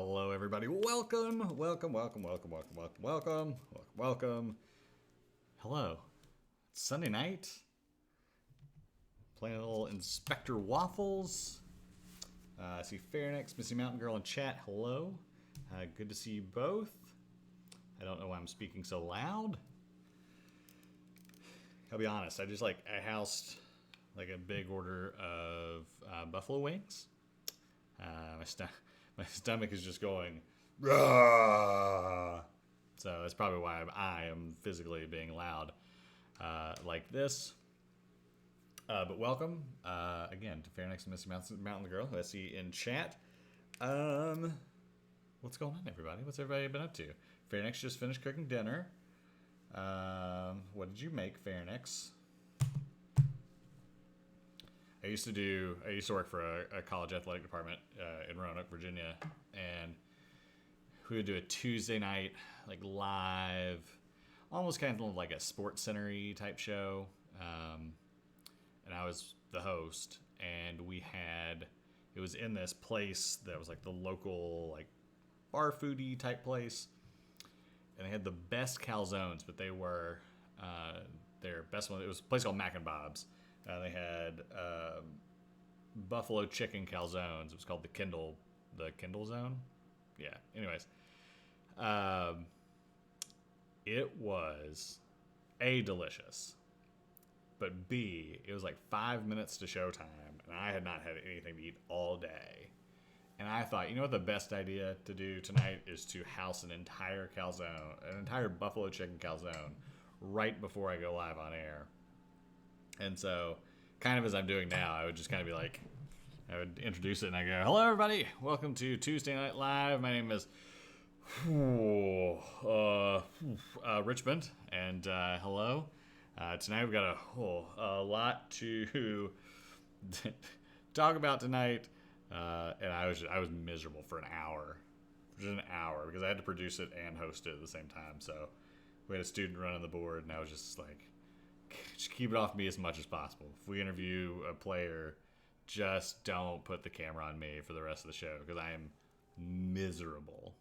Hello, everybody. Welcome, welcome, welcome, welcome, welcome, welcome, welcome, welcome, welcome. Hello. It's Sunday night. Playing a little Inspector Waffles. I see Fairnex, Missy Mountain Girl in chat. Hello. Good to see you both. I don't know why I'm speaking so loud. I'll be honest. I housed like a big order of buffalo wings. My stomach is just going, "Rah!" So that's probably why I am physically being loud like this. But welcome again to Fairnex and Missy Mountain Girl, who I see in chat. What's going on, everybody? What's everybody been up to? Fairnex just finished cooking dinner. What did you make, Fairnex? I used to work for a college athletic department in Roanoke, Virginia, and we would do a Tuesday night, like live, almost kind of like a sports center-y type show. And I was the host, and it was in this place that was like the local, like bar foodie type place. And they had the best calzones, but they were their best one. It was a place called Mac and Bob's. They had buffalo chicken calzones. It was called the Kindle Zone. Yeah. Anyways, it was A, delicious, but B, it was like 5 minutes to showtime, and I had not had anything to eat all day. And I thought, you know what the best idea to do tonight is to house an entire buffalo chicken calzone right before I go live on air. And so, kind of as I'm doing now, I would just kind of be like, I would introduce it and I go, "Hello, everybody. Welcome to Tuesday Night Live. My name is Richmond, and hello. Tonight we've got a lot to talk about tonight." And I was miserable for just an hour, because I had to produce it and host it at the same time. So we had a student running the board, and I was just like, just keep it off me as much as possible. If we interview a player, just don't put the camera on me for the rest of the show, because I am miserable.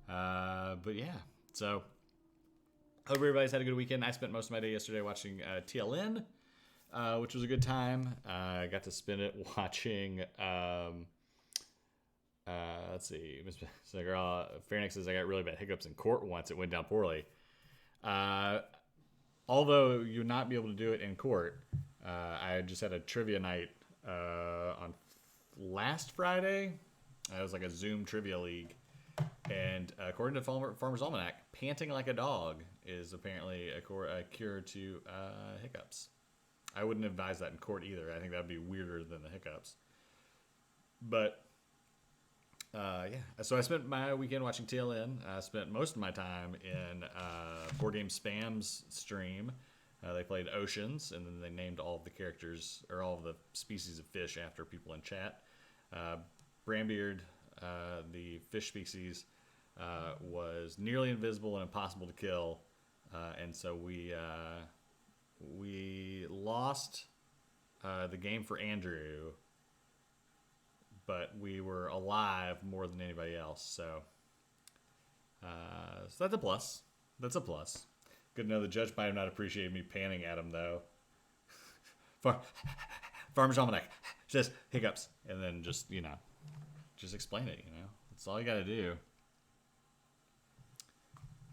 But yeah, so hope everybody's had a good weekend. I spent most of my day yesterday watching TLN, which was a good time. I got to spend it watching. Let's see. So Fairnex says I got really bad hiccups in court once. It went down poorly. Although you would not be able to do it in court, I just had a trivia night on last Friday. It was like a Zoom trivia league. And according to Farmer's Almanac, panting like a dog is apparently a cure to hiccups. I wouldn't advise that in court either. I think that would be weirder than the hiccups. But, yeah. So I spent my weekend watching TLN. I spent most of my time in Board Game Spam's stream. They played Oceans, and then they named all of the characters, or all of the species of fish, after people in chat. Brambeard, the fish species, was nearly invisible and impossible to kill. And so we lost the game for Andrew, but we were alive more than anybody else. So that's a plus. Good to know the judge might have not appreciated me panning at him, though. Farmer's Almanac says hiccups, and then just explain it. That's all you got to do.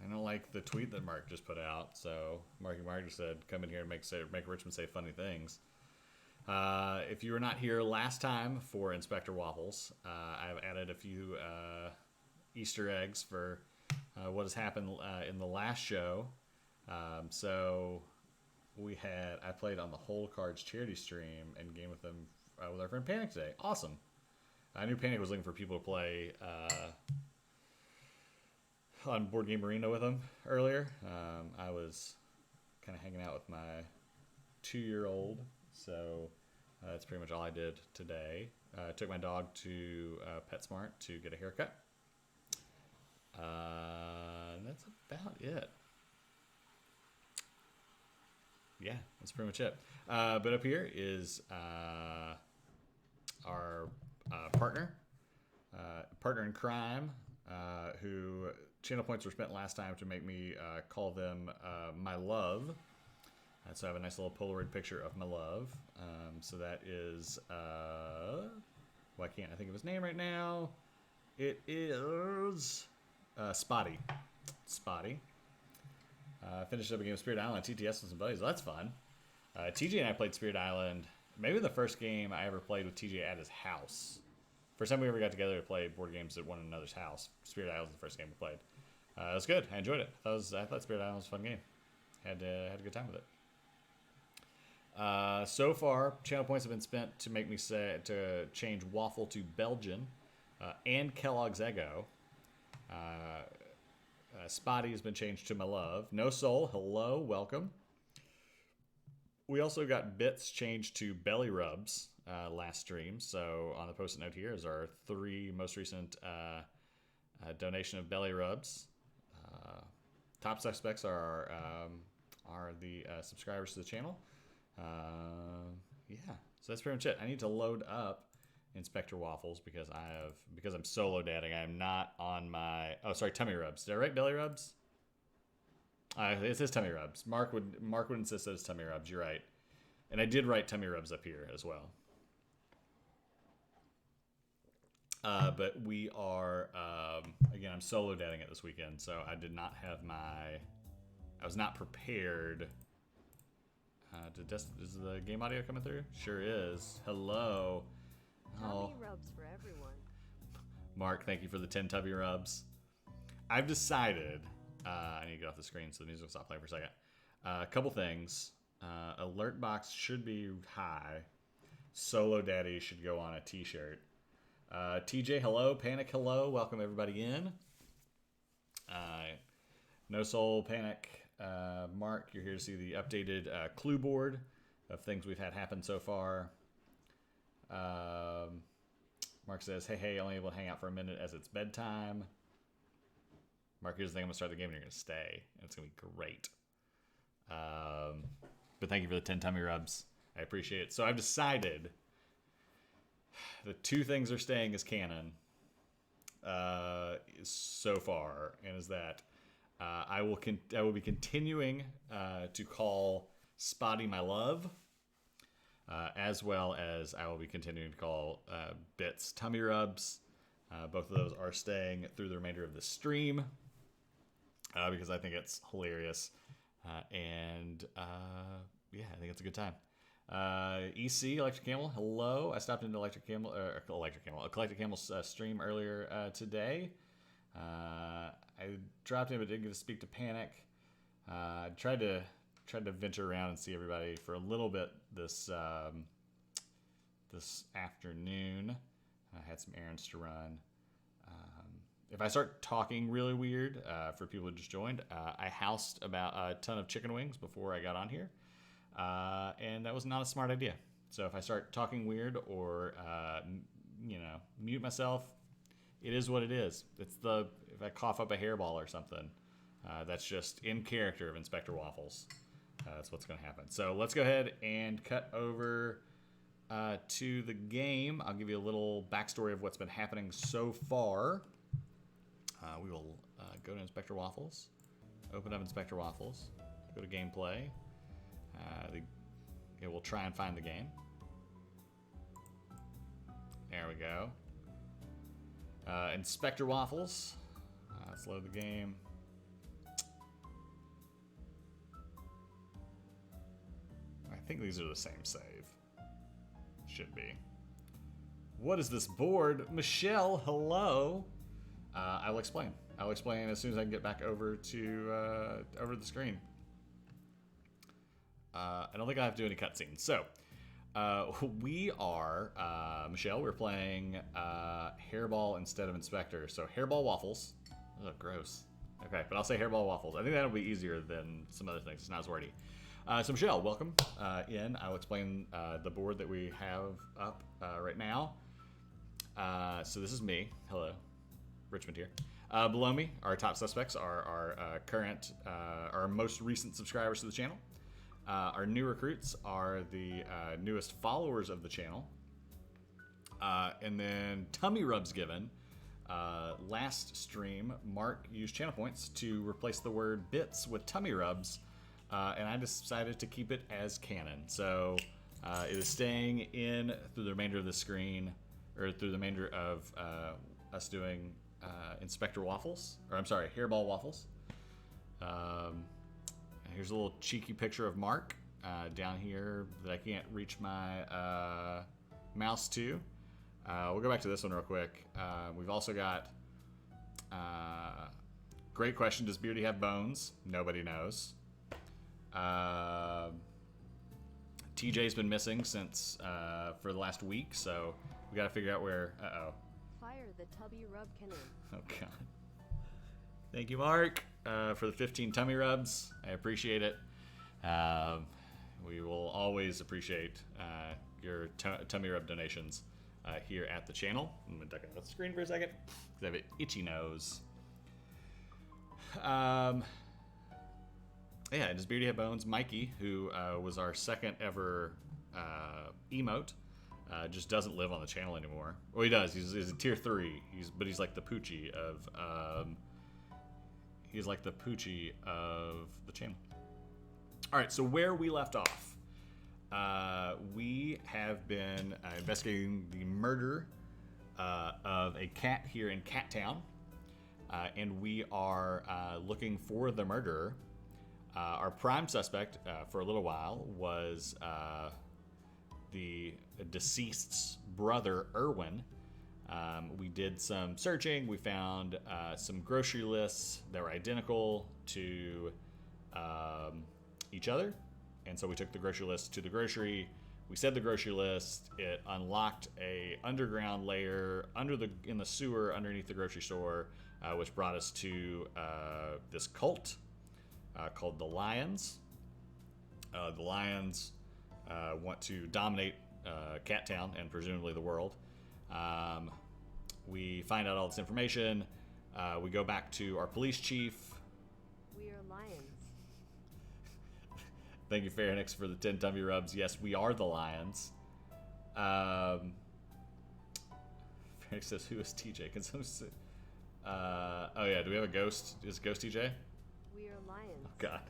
I don't like the tweet that Mark just put out. So Mark just said, "Come in here and make Richmond say funny things." If you were not here last time for Inspector Waffles, I've added a few Easter eggs for what has happened in the last show. So I played on the Whole Cards charity stream and game with them with our friend Panic today. Awesome. I knew Panic was looking for people to play on Board Game Arena with him earlier. I was kind of hanging out with my 2-year-old, so that's pretty much all I did today. I took my dog to PetSmart to get a haircut. That's about it. Yeah, that's pretty much it. But up here is our partner partner in crime, who channel points were spent last time to make me call them my love. So I have a nice little Polaroid picture of my love. So that is, why can't I think of his name right now? It is Spotty. Spotty. Finished up a game of Spirit Island, TTS with some buddies. Well, that's fun. TJ and I played Spirit Island. Maybe the first game I ever played with TJ at his house. First time we ever got together to play board games at one another's house. Spirit Island was the first game we played. It was good. I enjoyed it. I thought Spirit Island was a fun game. Had a good time with it. So far, channel points have been spent to make me to change Waffle to Belgian, and Kellogg's Eggo. Spotty has been changed to my love. No Soul, hello, welcome. We also got Bits changed to Belly Rubs last stream. So on the post-it note here is our 3 most recent donation of Belly Rubs. Top suspects are the subscribers to the channel. Yeah, so that's pretty much it. I need to load up Inspector Waffles because I'm solo dadding. I am not on my tummy rubs. Did I write belly rubs? It says tummy rubs. Mark would insist that it's tummy rubs. You're right, and I did write tummy rubs up here as well. But we are again. I'm solo dadding it this weekend, so I did not have I was not prepared. Is the game audio coming through? Sure is. Hello. Tummy rubs for everyone. Mark, thank you for the 10 tubby rubs. I've decided, I need to get off the screen so the music will stop playing for a second. A couple things. Alert box should be high. Solo Daddy should go on a t-shirt. TJ, hello. Panic, hello. Welcome everybody in. No Soul, Panic. Mark, you're here to see the updated clue board of things we've had happen so far. Mark says, hey, only able to hang out for a minute as it's bedtime. Mark, here's the thing, I'm going to start the game and you're going to stay. And it's going to be great. But thank you for the 10 tummy rubs. I appreciate it. So I've decided the 2 things are staying as canon so far, and is that I will be continuing to call Spotty my love, as well as I will be continuing to call Bits tummy rubs. Both of those are staying through the remainder of the stream because I think it's hilarious, and yeah, I think it's a good time. EC Electric Camel, hello. I stopped into Eclectic Camel's stream earlier today. I dropped in but didn't get to speak to Panic. I tried to venture around and see everybody for a little bit this afternoon. I had some errands to run. If I start talking really weird, for people who just joined, I housed about a ton of chicken wings before I got on here. And that was not a smart idea. So if I start talking weird or, mute myself, it is what it is. If I cough up a hairball or something, that's just in character of Inspector Waffles. That's what's going to happen. So let's go ahead and cut over to the game. I'll give you a little backstory of what's been happening so far. We will go to Inspector Waffles, open up Inspector Waffles, go to gameplay. We'll try and find the game. There we go. Inspector Waffles. Let's load the game. I think these are the same save. Should be. What is this board? Michelle, hello. I will explain. I'll explain as soon as I can get back over to over the screen. I don't think I have to do any cutscenes. So, we are, Michelle, we're playing Hairball instead of Inspector. So, Hairball Waffles. Oh, gross. Okay, but I'll say Hairball Waffles. I think that'll be easier than some other things. It's not as wordy. So, Michelle, welcome in. I'll explain the board that we have up right now. So, this is me. Hello. Richmond here. Below me, our top suspects are our current, our most recent subscribers to the channel. Our new recruits are the newest followers of the channel. And then Tummy Rubs Given Last stream, Mark used channel points to replace the word bits with tummy rubs, and I decided to keep it as canon. So it is staying in through the remainder of the screen, or through the remainder of us doing Inspector Waffles, or I'm sorry, Hairball Waffles. Here's a little cheeky picture of Mark down here that I can't reach my mouse to. We'll go back to this one real quick. We've also got great question. Does Beardy have bones? Nobody knows. TJ's been missing since for the last week, so we got to figure out where. Fire the tubby rub cannon. Oh god. Thank you, Mark, for the 15 tummy rubs. I appreciate it. We will always appreciate your tummy rub donations here at the channel. I'm going to duck out the screen for a second because I have an itchy nose. Yeah, does Beardy have bones? Mikey, who was our second ever emote, just doesn't live on the channel anymore. Well, he does. He's a tier 3. But he's like the Poochie of... he's like the Poochie of the channel. All right, so where we left off. We have been investigating the murder of a cat here in Cat Town. And we are looking for the murderer. Our prime suspect for a little while was the deceased's brother, Erwin. We did some searching. We found some grocery lists that were identical to each other. And so we took the grocery list to the grocery. We said the grocery list. It unlocked a underground layer in the sewer underneath the grocery store, which brought us to this cult called the Lions. The Lions want to dominate Cat Town and presumably the world. We find out all this information. We go back to our police chief. We are lions. Thank you, Pharynix, for the 10 tummy rubs. Yes, we are the Lions. Pharynix says, who is TJ? Can someone say... oh, yeah. Do we have a ghost? Is Ghost TJ? We are lions. Oh, God.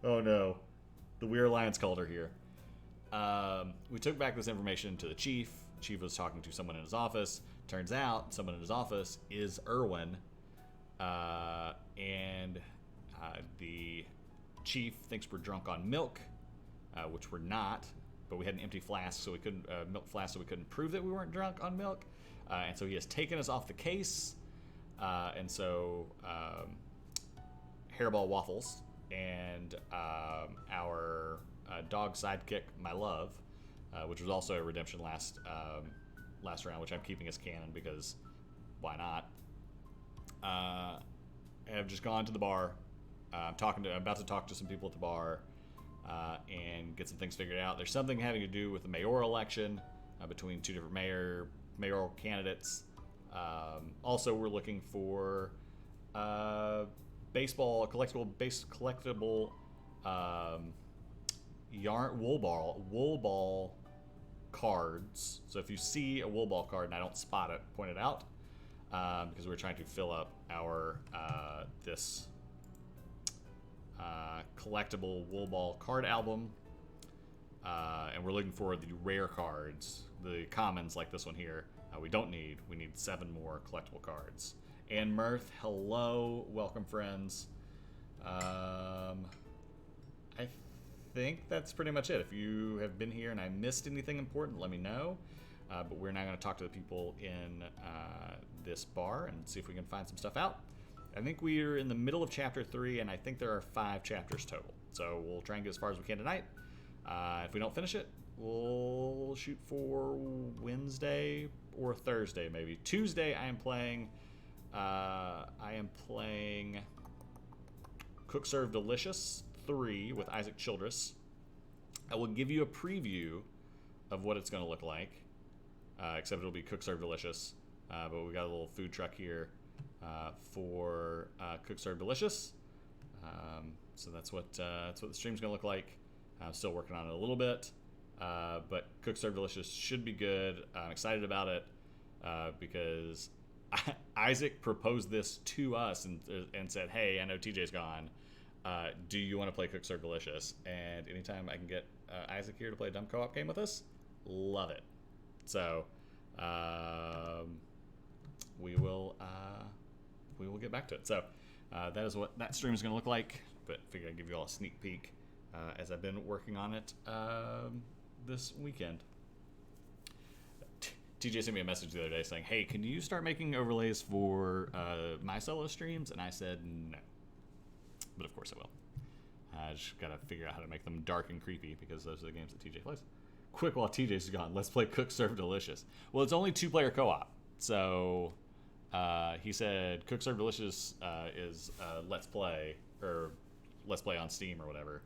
Oh, no. The We Are Lions cult are here. We took back this information to the chief. The chief was talking to someone in his office. Turns out someone in his office is Erwin. And the chief thinks we're drunk on milk, which we're not. But we had an empty flask, so we couldn't milk flask, so we couldn't prove that we weren't drunk on milk. And so he has taken us off the case. And so Hairball Waffles and our dog sidekick, My Love, which was also a redemption last round, which I'm keeping as canon because why not? Have just gone to the bar. I'm about to talk to some people at the bar and get some things figured out. There's something having to do with the mayoral election between two different mayoral candidates. Also, we're looking for collectible wool ball cards. So if you see a wool ball card and I don't spot it, point it out, because we're trying to fill up our this collectible wool ball card album, and we're looking for the rare cards, the commons like this one here. We need 7 more collectible cards. And Mirth, hello, welcome friends. I think that's pretty much it. If you have been here and I missed anything important, let me know. But we're now going to talk to the people in this bar and see if we can find some stuff out. I think we're in the middle of chapter 3, and I think there are 5 chapters total. So we'll try and get as far as we can tonight. If we don't finish it, we'll shoot for Wednesday or Thursday, maybe. Tuesday, I am playing Cook Serve Delicious 3 with Isaac Childress. I will give you a preview of what it's going to look like, except it'll be Cook Serve Delicious. But we got a little food truck here for Cook Serve Delicious. So that's what the stream's going to look like. I'm still working on it a little bit. But Cook Serve Delicious should be good. I'm excited about it because Isaac proposed this to us and said, "Hey, I know TJ's gone. Do you want to play Cook Serve Delicious?" And anytime I can get Isaac here to play a dumb co-op game with us, love it. So we will get back to it. So that is what that stream is going to look like. But figure I'd give you all a sneak peek as I've been working on it this weekend. TJ sent me a message the other day saying, "Hey, can you start making overlays for my solo streams?" And I said no. But of course I will. I just gotta figure out how to make them dark and creepy because those are the games that TJ plays. Quick, while TJ's gone, let's play Cook Serve Delicious. Well, it's only 2-player co-op. So he said Cook Serve Delicious is Let's Play, or Let's Play on Steam or whatever.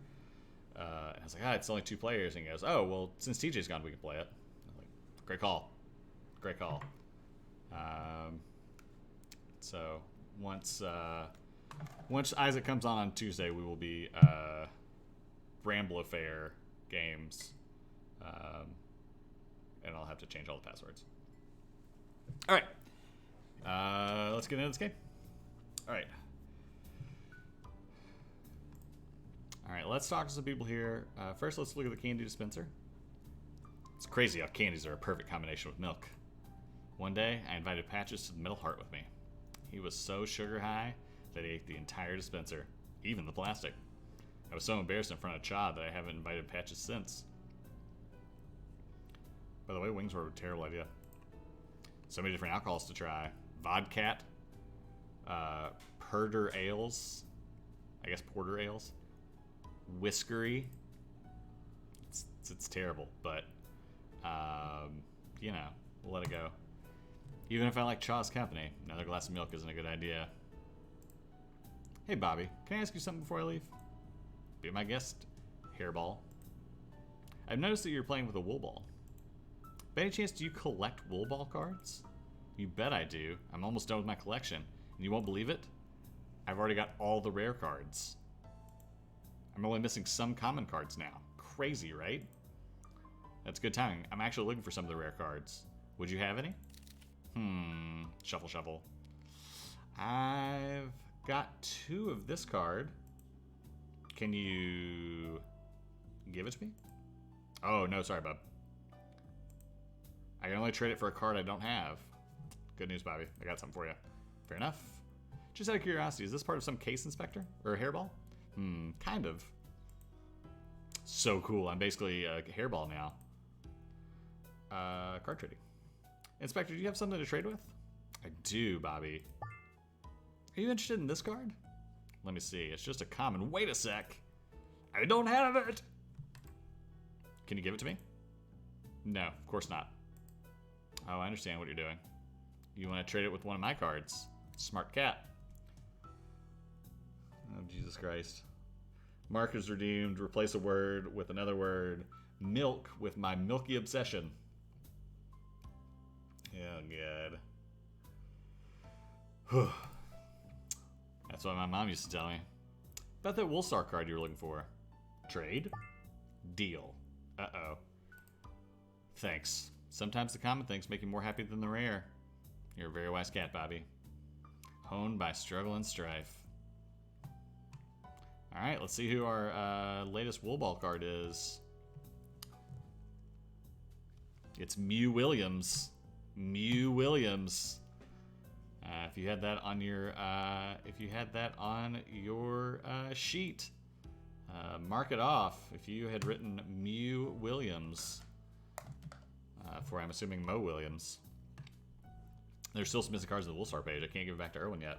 And I was like, it's only 2 players. And he goes, oh, well, since TJ's gone, we can play it. I was like, great call. Great call. So once Isaac comes on Tuesday, we will be Bramble Affair games, and I'll have to change all the passwords. All right, let's get into this game. All right, let's talk to some people here. First, let's look at the candy dispenser. It's crazy how candies are a perfect combination with milk. One day, I invited Patches to the Middle Heart with me. He was so sugar high that he ate the entire dispenser, even the plastic. I was so embarrassed in front of Chad that I haven't invited Patches since. By the way, wings were a terrible idea. So many different alcohols to try. Vodkat, Porter Ales, I guess Porter Ales, Whiskery. It's terrible, but you know, we'll let it go. Even if I like Chaw's company, another glass of milk isn't a good idea. Hey Bobby, can I ask you something before I leave? Be my guest, Hairball. I've noticed that you're playing with a wool ball. By any chance, do you collect wool ball cards? You bet I do. I'm almost done with my collection, and you won't believe it? I've already got all the rare cards. I'm only missing some common cards now. Crazy, right? That's good timing. I'm actually looking for some of the rare cards. Would you have any? Shuffle, shuffle. I've got 2 of this card. Can you give it to me? Oh, no, sorry, bub. I can only trade it for a card I don't have. Good news, Bobby. I got something for you. Fair enough. Just out of curiosity, is this part of some case inspector? Or a hairball? Kind of. So cool. I'm basically a hairball now. Card trading. Inspector, do you have something to trade with? I do, Bobby. Are you interested in this card? Let me see. It's just a common. Wait a sec. I don't have it. Can you give it to me? No, of course not. Oh, I understand what you're doing. You want to trade it with one of my cards. Smart cat. Oh, Jesus Christ. Markers redeemed. Replace a word with another word. Milk with my milky obsession. Oh, God. That's what my mom used to tell me. About that Woolstar card you were looking for. Trade? Deal. Uh-oh. Thanks. Sometimes the common things make you more happy than the rare. You're a very wise cat, Bobby. Honed by struggle and strife. Alright, let's see who our latest wool ball card is. It's Mew Williams. Mew Williams. If you had that on your sheet, mark it off. If you had written Mew Williams for, I'm assuming, Mo Williams. There's still some missing cards on the Woolstar page. I can't give it back to Erwin yet.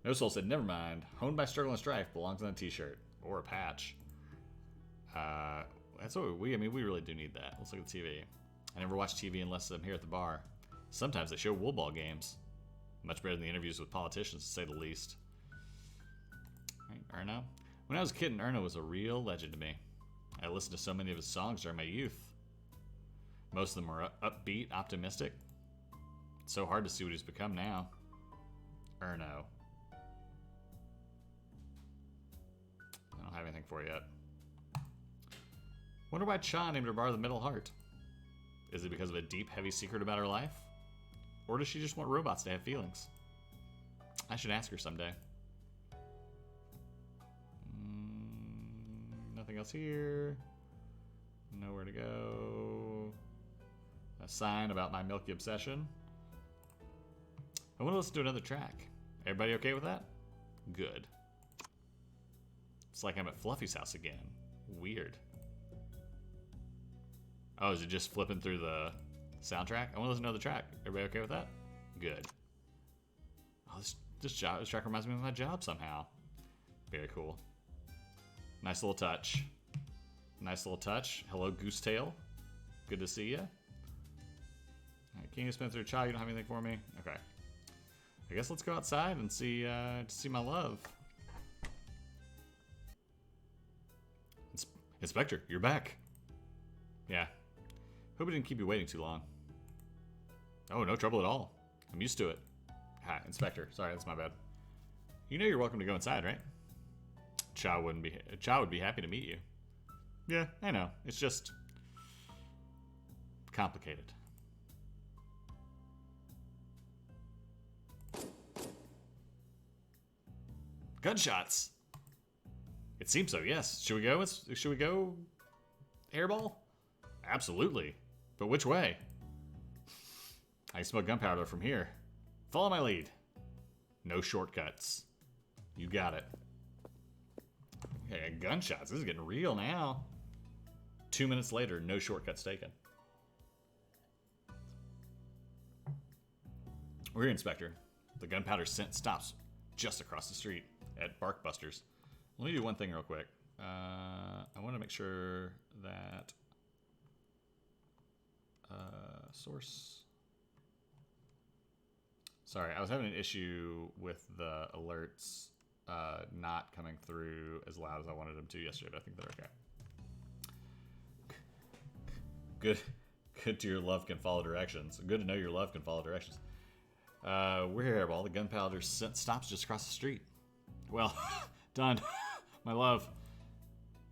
No Soul said, never mind. Honed by struggle and strife belongs on a t-shirt or a patch. That's what we really do need that. Let's look at the TV. I never watch TV unless I'm here at the bar. Sometimes they show wool ball games. Much better than the interviews with politicians, to say the least. All right, Erno. When I was a kid, Erno was a real legend to me. I listened to so many of his songs during my youth. Most of them are upbeat, optimistic. It's so hard to see what he's become now. Erno. I don't have anything for you yet. Wonder why Cha named her bar the Middle Heart. Is it because of a deep, heavy secret about her life? Or does she just want robots to have feelings? I should ask her someday. Nothing else here. Nowhere to go. A sign about my milky obsession. I want to listen to another track. Everybody okay with that? Good. It's like I'm at Fluffy's house again. Weird. Oh, is it just flipping through the soundtrack? I want to listen to another track. Everybody okay with that? Good. Oh, this track reminds me of my job somehow. Very cool. Nice little touch. Nice little touch. Hello, Goosetail. Good to see you. Right, can you spin through a child? You don't have anything for me? Okay. I guess let's go outside and see my love. Inspector, you're back. Yeah. Hope I didn't keep you waiting too long. Oh, no trouble at all. I'm used to it. Hi, Inspector. Sorry, that's my bad. You know you're welcome to go inside, right? Chow would be happy to meet you. Yeah, I know. It's just complicated. Gunshots. It seems so. Yes. Should we go? Should we go? Hairball? Absolutely. But which way? I can smell gunpowder from here. Follow my lead. No shortcuts. You got it. Okay, gunshots. This is getting real now. 2 minutes later, no shortcuts taken. We're here, Inspector. The gunpowder scent stops just across the street at Barkbusters. Let me do one thing real quick. I want to make sure that source. Sorry, I was having an issue with the alerts not coming through as loud as I wanted them to yesterday, but I think they're okay. Good to your love can follow directions. Good to know your love can follow directions. We're here, Hairball. The gunpowder scent stops just across the street. Well, done. My love.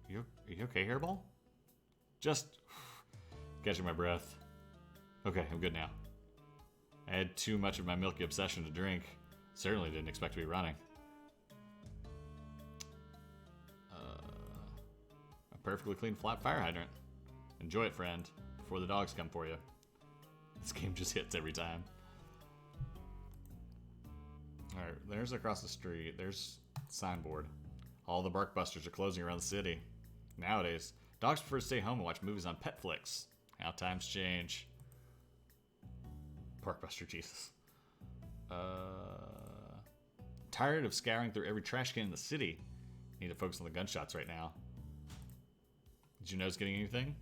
Are you okay, Hairball? Just catching my breath. Okay, I'm good now. I had too much of my milky obsession to drink. Certainly didn't expect to be running. A perfectly clean flat fire hydrant. Enjoy it, friend, before the dogs come for you. This game just hits every time. Alright, there's across the street. There's signboard. All the Barkbusters are closing around the city. Nowadays, dogs prefer to stay home and watch movies on Petflix. How times change. Barkbuster Jesus. Tired of scouring through every trash can in the city. Need to focus on the gunshots right now. Did you notice getting anything?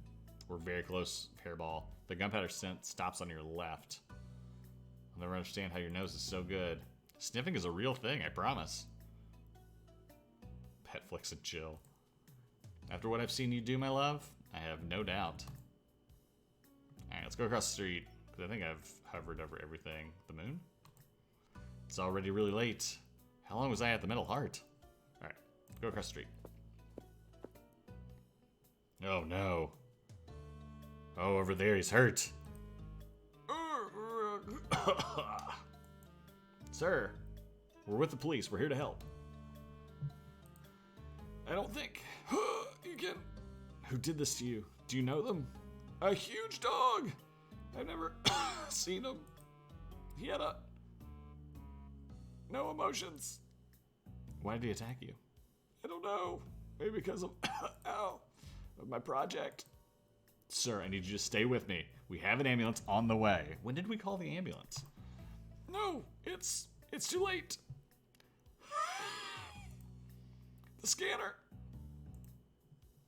We're very close, Hairball. The gunpowder scent stops on your left. I'll never understand how your nose is so good. Sniffing is a real thing, I promise. Petflix and chill. After what I've seen you do, my love, I have no doubt. Alright, let's go across the street, because I think I've hovered over everything. The moon? It's already really late. How long was I at the Metal Heart? Alright, go across the street. Oh no. Oh, over there, he's hurt. Sir, we're with the police. We're here to help. I don't think you can. Who did this to you? Do you know them? A huge dog. I've never seen him. He had no emotions. Why did he attack you? I don't know. Maybe because of of my project. Sir, I need you to stay with me. We have an ambulance on the way. When did we call the ambulance? No, it's too late. The scanner.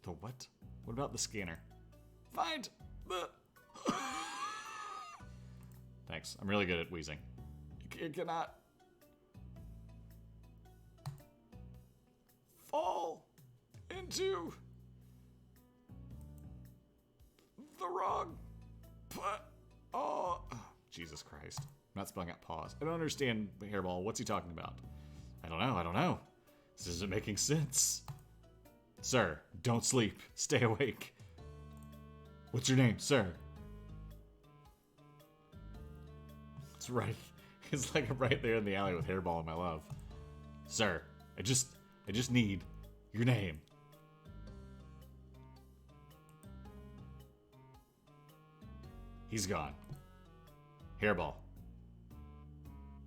The what? What about the scanner? Find the... Thanks. I'm really good at wheezing. You cannot... fall into... the wrong... Oh, Jesus Christ. I'm not spelling out pause. I don't understand, Hairball. What's he talking about? I don't know. This isn't making sense. Sir, don't sleep. Stay awake. What's your name, sir? It's right. It's like right there in the alley with Hairball and my love. Sir, I just need your name. He's gone. Hairball.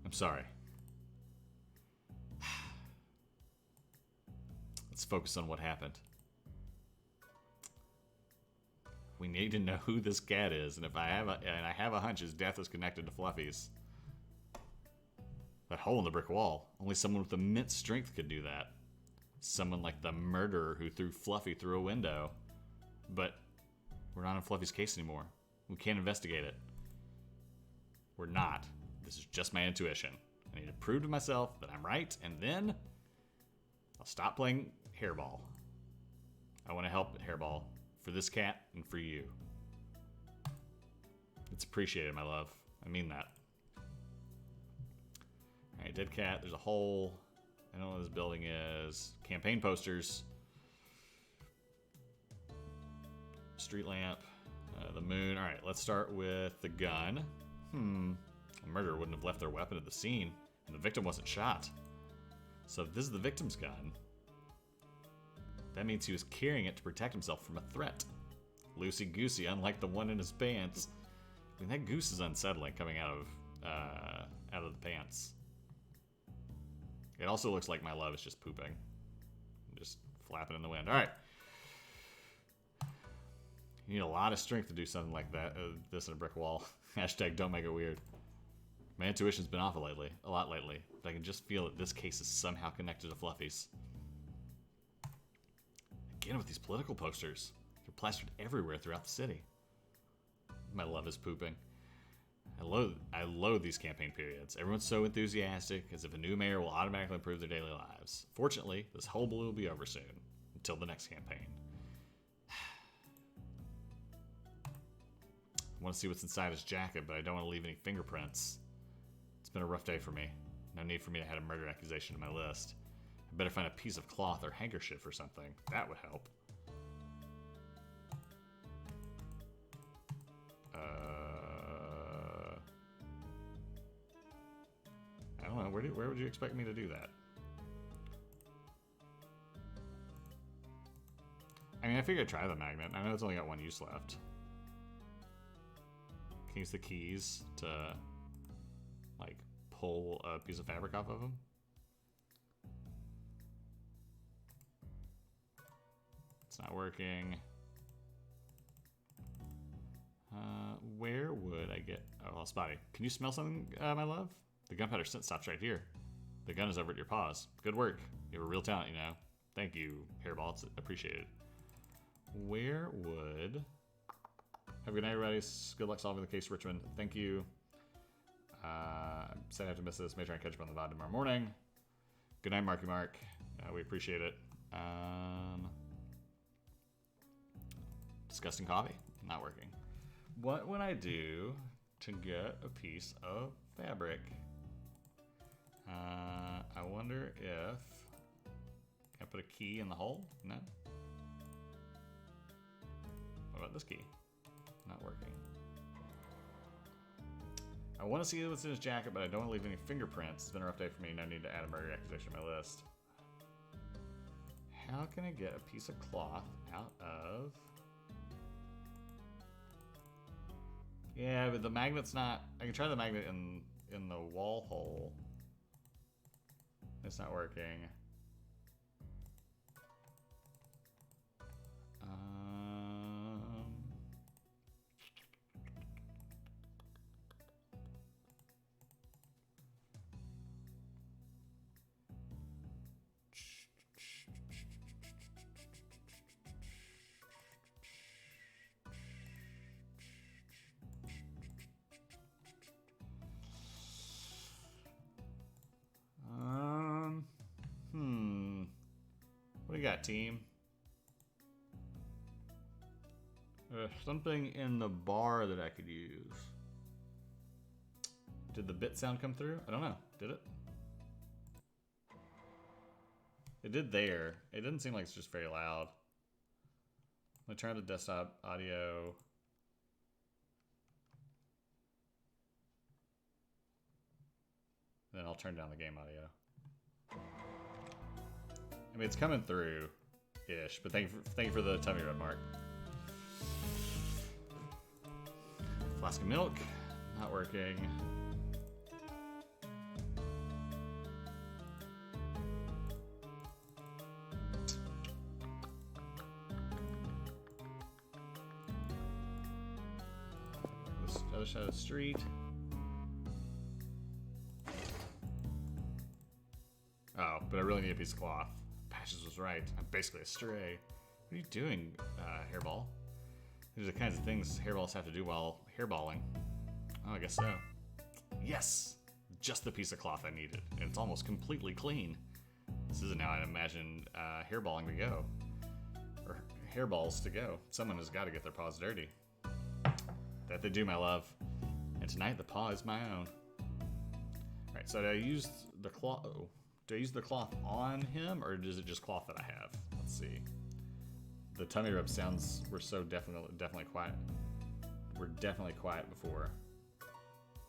I'm sorry. Let's focus on what happened. We need to know who this cat is, and I have a hunch his death is connected to Fluffy's. That hole in the brick wall. Only someone with immense strength could do that. Someone like the murderer who threw Fluffy through a window. But we're not on Fluffy's case anymore. We can't investigate it. We're not. This is just my intuition. I need to prove to myself that I'm right, and then I'll stop playing Hairball. I want to help Hairball for this cat and for you. It's appreciated, my love. I mean that. Alright, dead cat. There's a hole. I don't know what this building is. Campaign posters. Street lamp. The moon. Alright, let's start with the gun. A murderer wouldn't have left their weapon at the scene, and the victim wasn't shot. So if this is the victim's gun, that means he was carrying it to protect himself from a threat. Loosey-goosey, unlike the one in his pants. I mean, that goose is unsettling coming out of the pants. It also looks like my love is just pooping. Just flapping in the wind. Alright. You need a lot of strength to do something like that. This in a brick wall. Hashtag don't make it weird. My intuition's been off a lot lately. But I can just feel that this case is somehow connected to Fluffy's. Again with these political posters. They're plastered everywhere throughout the city. My love is pooping. I loathe these campaign periods. Everyone's so enthusiastic, as if a new mayor will automatically improve their daily lives. Fortunately, this whole blue will be over soon. Until the next campaign. I want to see what's inside his jacket, but I don't want to leave any fingerprints. It's been a rough day for me. No need for me to add a murder accusation to my list. I better find a piece of cloth or handkerchief or something. That would help. I don't know. Where would you expect me to do that? I mean, I figured I'd try the magnet. I know it's only got one use left. Can use the keys to, like, pull a piece of fabric off of them. It's not working. Where would I get... Oh, well, Spotty. Can you smell something, my love? The gunpowder scent stops right here. The gun is over at your paws. Good work. You have a real talent, you know. Thank you, Hairball. It's appreciated. Where would... Have a good night, everybody. Good luck solving the case, Richmond. Thank you. I'm sad I have to miss this. May try and catch up on the VOD tomorrow morning. Good night, Marky Mark. We appreciate it. Disgusting coffee. Not working. What would I do to get a piece of fabric? I wonder if... Can I put a key in the hole? No? What about this key? Not working. I want to see what's in his jacket, but I don't want to leave any fingerprints. It's been a rough day for me. No need to add a murder accusation to my list. How can I get a piece of cloth out of... Yeah, but the magnet's not... I can try the magnet in the wall hole. It's not working. What do you got, team? Something in the bar that I could use. Did the bit sound come through? I don't know. Did it? It did there. It didn't seem like it's just very loud. I'm gonna turn the desktop audio. I'll turn down the game audio. I mean, it's coming through, ish. But thank you for the tummy rub, Mark. Flask of milk, not working. Other side of the street. Oh, but I really need a piece of cloth. Patches was right. I'm basically a stray. What are you doing, hairball? These are the kinds of things hairballs have to do while hairballing. Oh, I guess so. Yes! Just the piece of cloth I needed. And it's almost completely clean. This isn't how I'd imagine hairballing to go. Or hairballs to go. Someone has got to get their paws dirty. That they do, my love. And tonight the paw is my own. Alright, so do I use the cloth? Oh, do I use the cloth on him, or is it just cloth that I have? Let's see. The tummy rub sounds were so definitely quiet. We're definitely quiet before.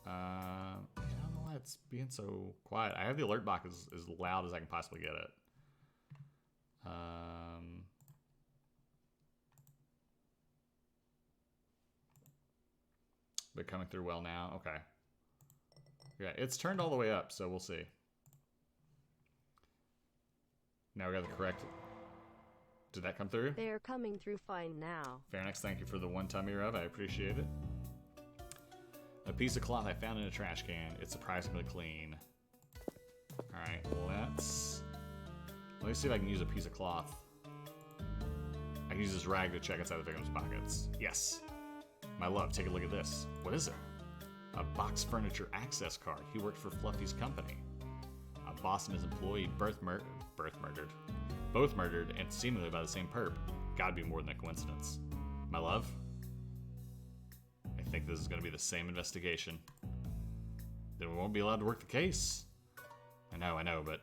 I don't know why it's being so quiet. I have the alert box as loud as I can possibly get it. But coming through well now. Okay. Yeah, it's turned all the way up, so we'll see. Now we got the correct. Did that come through? They're coming through fine now. Fairnex, thank you for the one tummy rub. I appreciate it. A piece of cloth I found in a trash can. It's surprisingly clean. Alright, let me see if I can use a piece of cloth. I can use this rag to check inside the victim's pockets. Yes. My love, take a look at this. What is it? A box furniture access card. He worked for Fluffy's company. A boss and his employee both murdered. Both murdered, and seemingly by the same perp. Gotta be more than a coincidence. My love? I think this is gonna be the same investigation. Then we won't be allowed to work the case. I know, but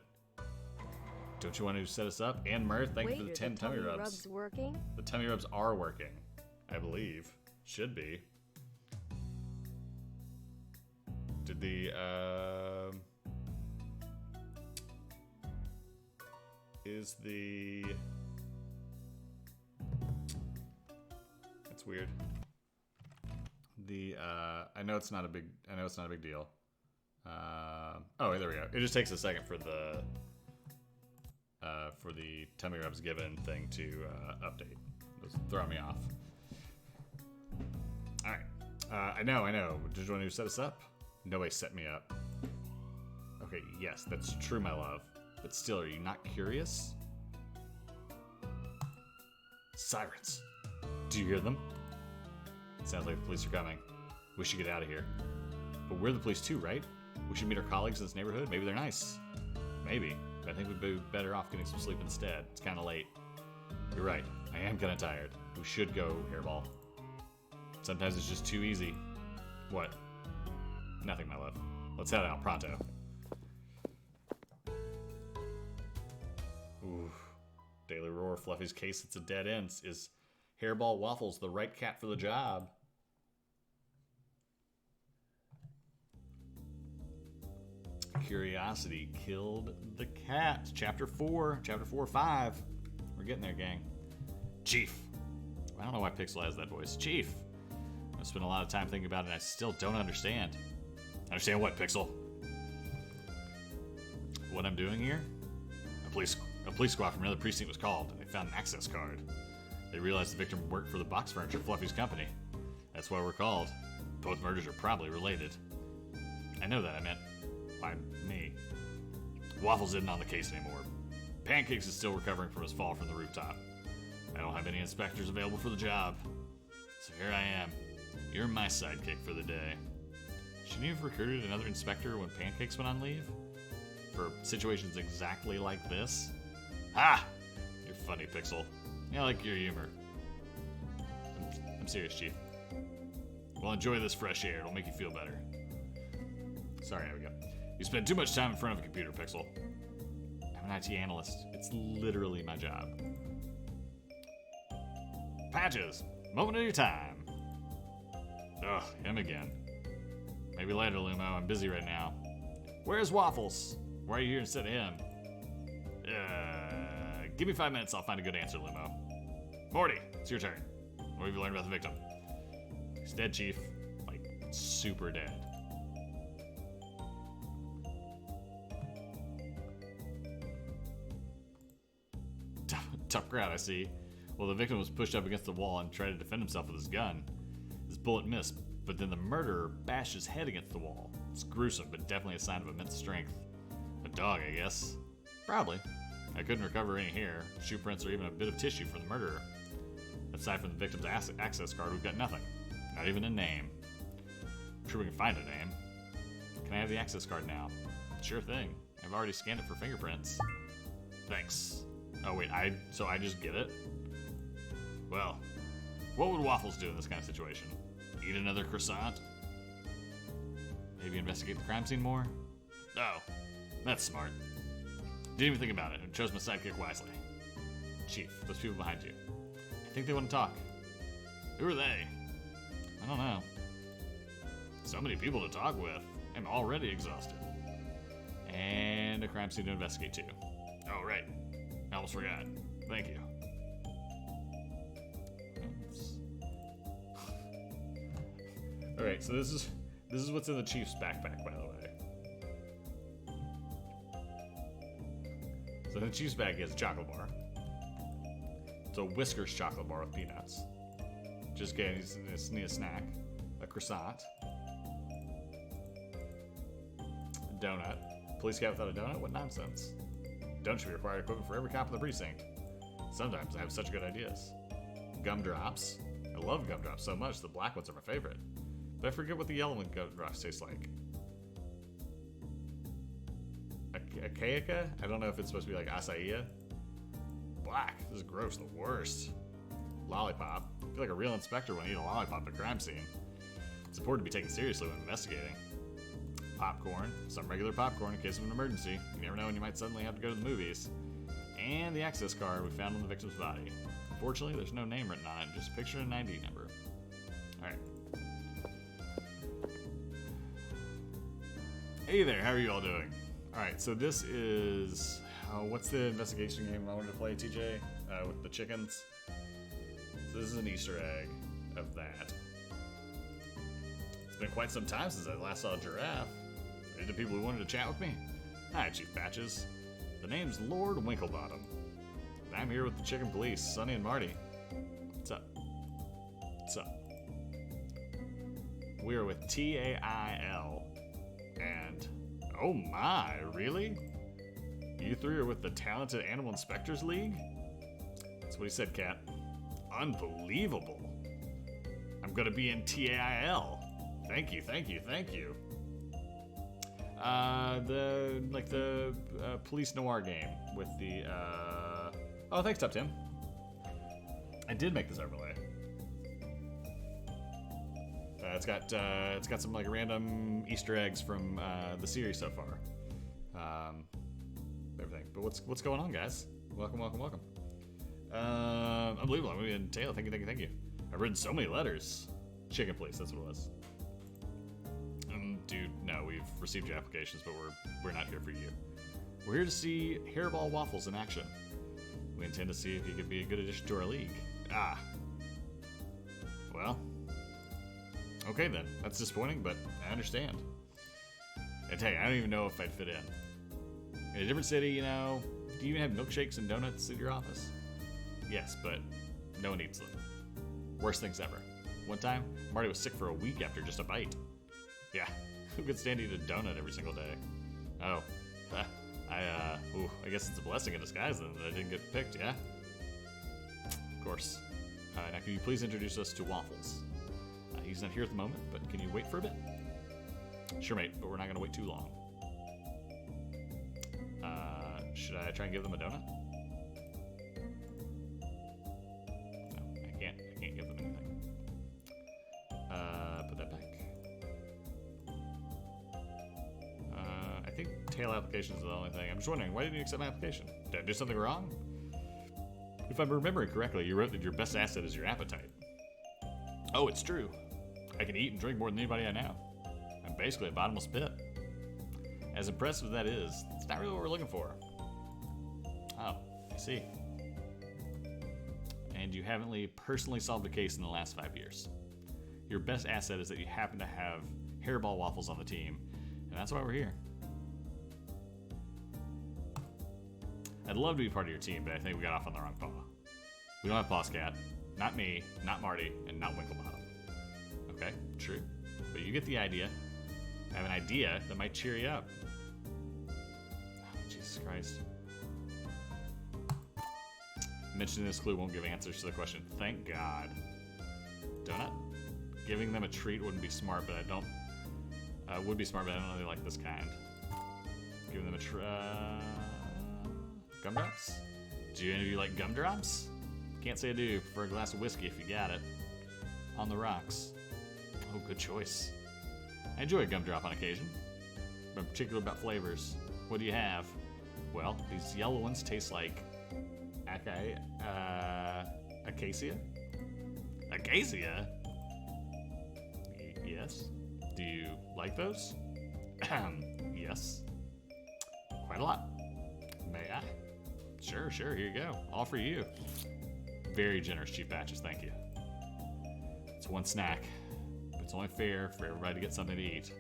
don't you want to set us up? And Murph, thank you for the 10 tummy rubs. Working? The tummy rubs are working, I believe. Should be. Did the is the that's weird. The I know it's not a big deal. Oh, there we go. It just takes a second for the tummy rubs given thing to update. It's throwing me off. All right. I know. Did you want to set us up? Nobody set me up. Okay, yes, that's true, my love. But still, are you not curious? Sirens. Do you hear them? Sounds like the police are coming. We should get out of here. But we're the police too, right? We should meet our colleagues in this neighborhood. Maybe they're nice. Maybe. But I think we'd be better off getting some sleep instead. It's kind of late. You're right. I am kind of tired. We should go, Hairball. Sometimes it's just too easy. What? Nothing, my love. Let's head out pronto. Ooh. Daily Roar, Fluffy's case, it's a dead end. Is Hairball Waffles the right cat for the job? Curiosity killed the cat. Chapter 4, 5. We're getting there, gang. Chief. I don't know why Pixel has that voice. Chief. I spent a lot of time thinking about it and I still don't understand. Understand what, Pixel? What I'm doing here? A police squad from another precinct was called and they found an access card. They realized the victim worked for the box furniture Fluffy's company. That's why we're called. Both murders are probably related. I know that I meant by me. Waffles isn't on the case anymore. Pancakes is still recovering from his fall from the rooftop. I don't have any inspectors available for the job. So here I am. You're my sidekick for the day. Shouldn't you have recruited another inspector when Pancakes went on leave? For situations exactly like this? Ha! You're funny, Pixel. I like your humor. I'm serious, Chief. Well, enjoy this fresh air. It'll make you feel better. Sorry, Abigail. You spend too much time in front of a computer, Pixel. I'm an IT analyst. It's literally my job. Patches. Moment of your time. Ugh, him again. Maybe later, Lumo. I'm busy right now. Where's Waffles? Why are you here instead of him? Give me 5 minutes, I'll find a good answer, Limo. Morty, it's your turn. What have you learned about the victim? He's dead, Chief. Like, super dead. Tough crowd, I see. Well, the victim was pushed up against the wall and tried to defend himself with his gun. His bullet missed, but then the murderer bashed his head against the wall. It's gruesome, but definitely a sign of immense strength. A dog, I guess. Probably. I couldn't recover any hair, shoe prints, or even a bit of tissue from the murderer. Aside from the victim's access card, we've got nothing. Not even a name. I'm sure we can find a name. Can I have the access card now? Sure thing. I've already scanned it for fingerprints. Thanks. Oh wait, so I just get it? Well, what would Waffles do in this kind of situation? Eat another croissant? Maybe investigate the crime scene more? Oh, that's smart. Didn't even think about it and chose my sidekick wisely. Chief, those people behind you. I think they want to talk. Who are they? I don't know. So many people to talk with. I'm already exhausted. And a crime scene to investigate too. Oh, right. I almost forgot. Thank you. Alright, so this is what's in the Chief's backpack, by the way. So in the Chief's bag, he has a chocolate bar. It's a Whiskers chocolate bar with peanuts. Just getting a snack. A croissant. A donut. Police cat without a donut? What nonsense. Don't should be required equipment for every cop in the precinct. Sometimes I have such good ideas. Gumdrops. I love gumdrops so much, the black ones are my favorite. But I forget what the yellow one gumdrops taste like. Acacia? I don't know if it's supposed to be like acai. Black. This is gross. The worst. Lollipop. I feel like a real inspector when I eat a lollipop at a crime scene. It's important to be taken seriously when investigating. Popcorn. Some regular popcorn in case of an emergency. You never know when you might suddenly have to go to the movies. And the access card we found on the victim's body. Unfortunately, there's no name written on it, just a picture and an ID number. Alright. Hey there, how are you all doing? Alright, so this is... what's the investigation game I wanted to play, TJ? With the chickens? So this is an Easter egg of that. It's been quite some time since I last saw a giraffe. Are you the people who wanted to chat with me? Hi, Chief Patches. The name's Lord Winklebottom. And I'm here with the chicken police, Sonny and Marty. What's up? What's up? We are with TAIL. And... oh my, really? You three are with the Talented Animal Inspectors League? That's what he said, Cat. Unbelievable. I'm gonna be in TAIL. Thank you, thank you, thank you. The police noir game with the, oh, thanks, Top Tim. I did make this overlay. It's got some like random Easter eggs from the series so far. Everything. But what's going on, guys? Welcome, welcome, welcome. Unbelievable. I'm gonna be in Taylor. Thank you, thank you, thank you. I've written so many letters. Chicken Police, that's what it was. Dude, no, we've received your applications, but we're not here for you. We're here to see Hairball Waffles in action. We intend to see if he could be a good addition to our league. Ah. Well. Okay then. That's disappointing, but I understand. And hey, I don't even know if I'd fit in. In a different city, you know, do you even have milkshakes and donuts at your office? Yes, but no one eats them. Worst things ever. One time, Marty was sick for a week after just a bite. Yeah, who could stand to eat a donut every single day? Oh, I guess it's a blessing in disguise then that I didn't get picked, yeah? Of course. Now can you please introduce us to Waffles? He's not here at the moment, but can you wait for a bit? Sure, mate, but we're not gonna wait too long. Should I try and give them a donut? No, I can't give them anything. Put that back. I think tail applications are the only thing. I'm just wondering, why didn't you accept my application? Did I do something wrong? If I'm remembering correctly, you wrote that your best asset is your appetite. Oh, it's true. I can eat and drink more than anybody I know. I'm basically a bottomless pit. As impressive as that is, it's not really what we're looking for. Oh, I see. And you haven't personally solved a case in the last 5 years. Your best asset is that you happen to have Hairball Waffles on the team, and that's why we're here. I'd love to be part of your team, but I think we got off on the wrong paw. We don't have Bosscat, not me, not Marty, and not Winklebottom. Okay, true. But you get the idea. I have an idea that might cheer you up. Oh, Jesus Christ. Mentioning this clue won't give answers to the question. Thank God. Donut? Giving them a treat wouldn't be smart, but I don't... would be smart, but I don't really like this kind. Giving them a gumdrops? Do any of you like gumdrops? Can't say I do. For a glass of whiskey if you got it. On the rocks. Oh, good choice. I enjoy a gumdrop on occasion. But I'm particular about flavors. What do you have? Well, these yellow ones taste like... acacia? Acacia? Yes. Do you like those? Yes. Quite a lot. May I? Sure, here you go. All for you. Very generous, Chief Batches, thank you. It's one snack. But it's only fair for everybody to get something to eat.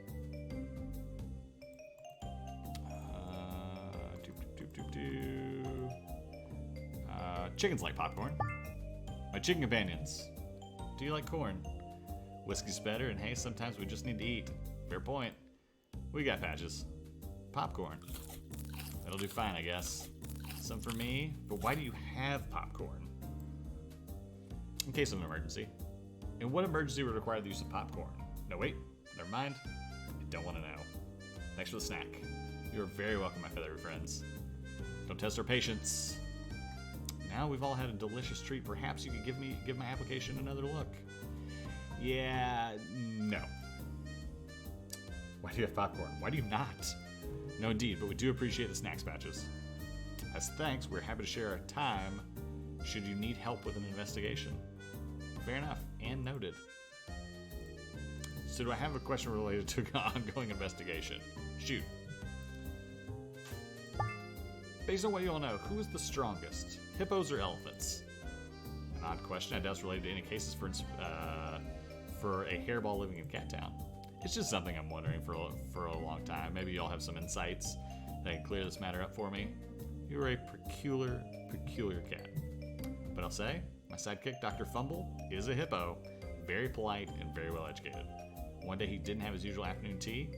Chickens like popcorn. My chicken companions. Do you like corn? Whiskey's better, and hey, sometimes we just need to eat. Fair point. We got Patches. Popcorn. That'll do fine, I guess. Some for me, but why do you have popcorn? In case of an emergency. And what emergency would require the use of popcorn? No, wait. Never mind. I don't want to know. Thanks for the snack. You are very welcome, my feathery friends. Don't test our patience. Now we've all had a delicious treat. Perhaps you could give my application another look. Yeah, no. Why do you have popcorn? Why do you not? No, indeed, but we do appreciate the snacks Patches. As thanks, we're happy to share our time should you need help with an investigation. Fair enough, and noted. So do I have a question related to an ongoing investigation? Shoot. Based on what you all know, who is the strongest? Hippos or elephants? An odd question. I doubt it's related to any cases for a hairball living in Cat Town. It's just something I'm wondering for a long time. Maybe y'all have some insights that can clear this matter up for me. You're a peculiar cat. But I'll say, my sidekick, Dr. Fumble, is a hippo. Very polite and very well educated. One day he didn't have his usual afternoon tea.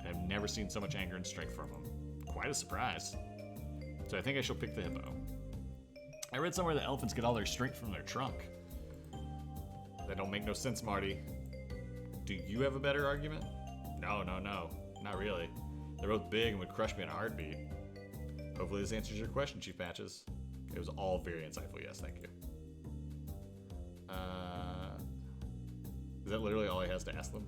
I've never seen so much anger and strength from him. Quite a surprise. So I think I shall pick the hippo. I read somewhere that elephants get all their strength from their trunk. That don't make no sense, Marty. Do you have a better argument? No. Not really. They're both big and would crush me in a heartbeat. Hopefully this answers your question, Chief Patches. It was all very insightful, yes, thank you. Is that literally all he has to ask them?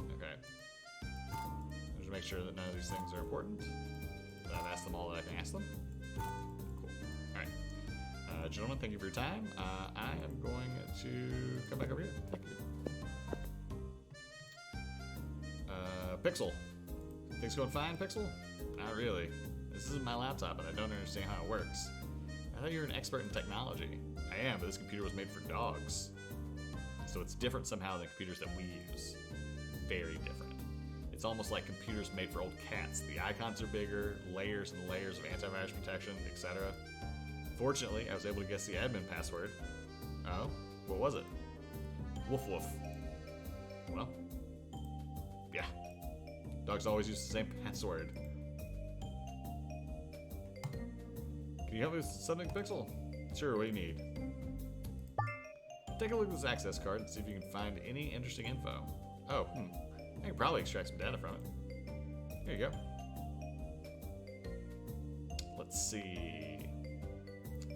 Okay. Just make sure that none of these things are important. That I've asked them all that I can ask them. Cool. Alright. Gentlemen, thank you for your time. I am going to come back over here. Thank you. Pixel. Things going fine, Pixel? Not really. This isn't my laptop, and I don't understand how it works. I thought you were an expert in technology. I am, but this computer was made for dogs. So it's different somehow than computers that we use. Very different. It's almost like computers made for old cats. The icons are bigger, layers and layers of antivirus protection, etc. Fortunately, I was able to guess the admin password. Oh? What was it? Woof woof. Well, yeah. Dogs always use the same password. Can you help me with something, Pixel? Sure, what do you need? Take a look at this access card and see if you can find any interesting info. Oh, I can probably extract some data from it. Here you go. Let's see.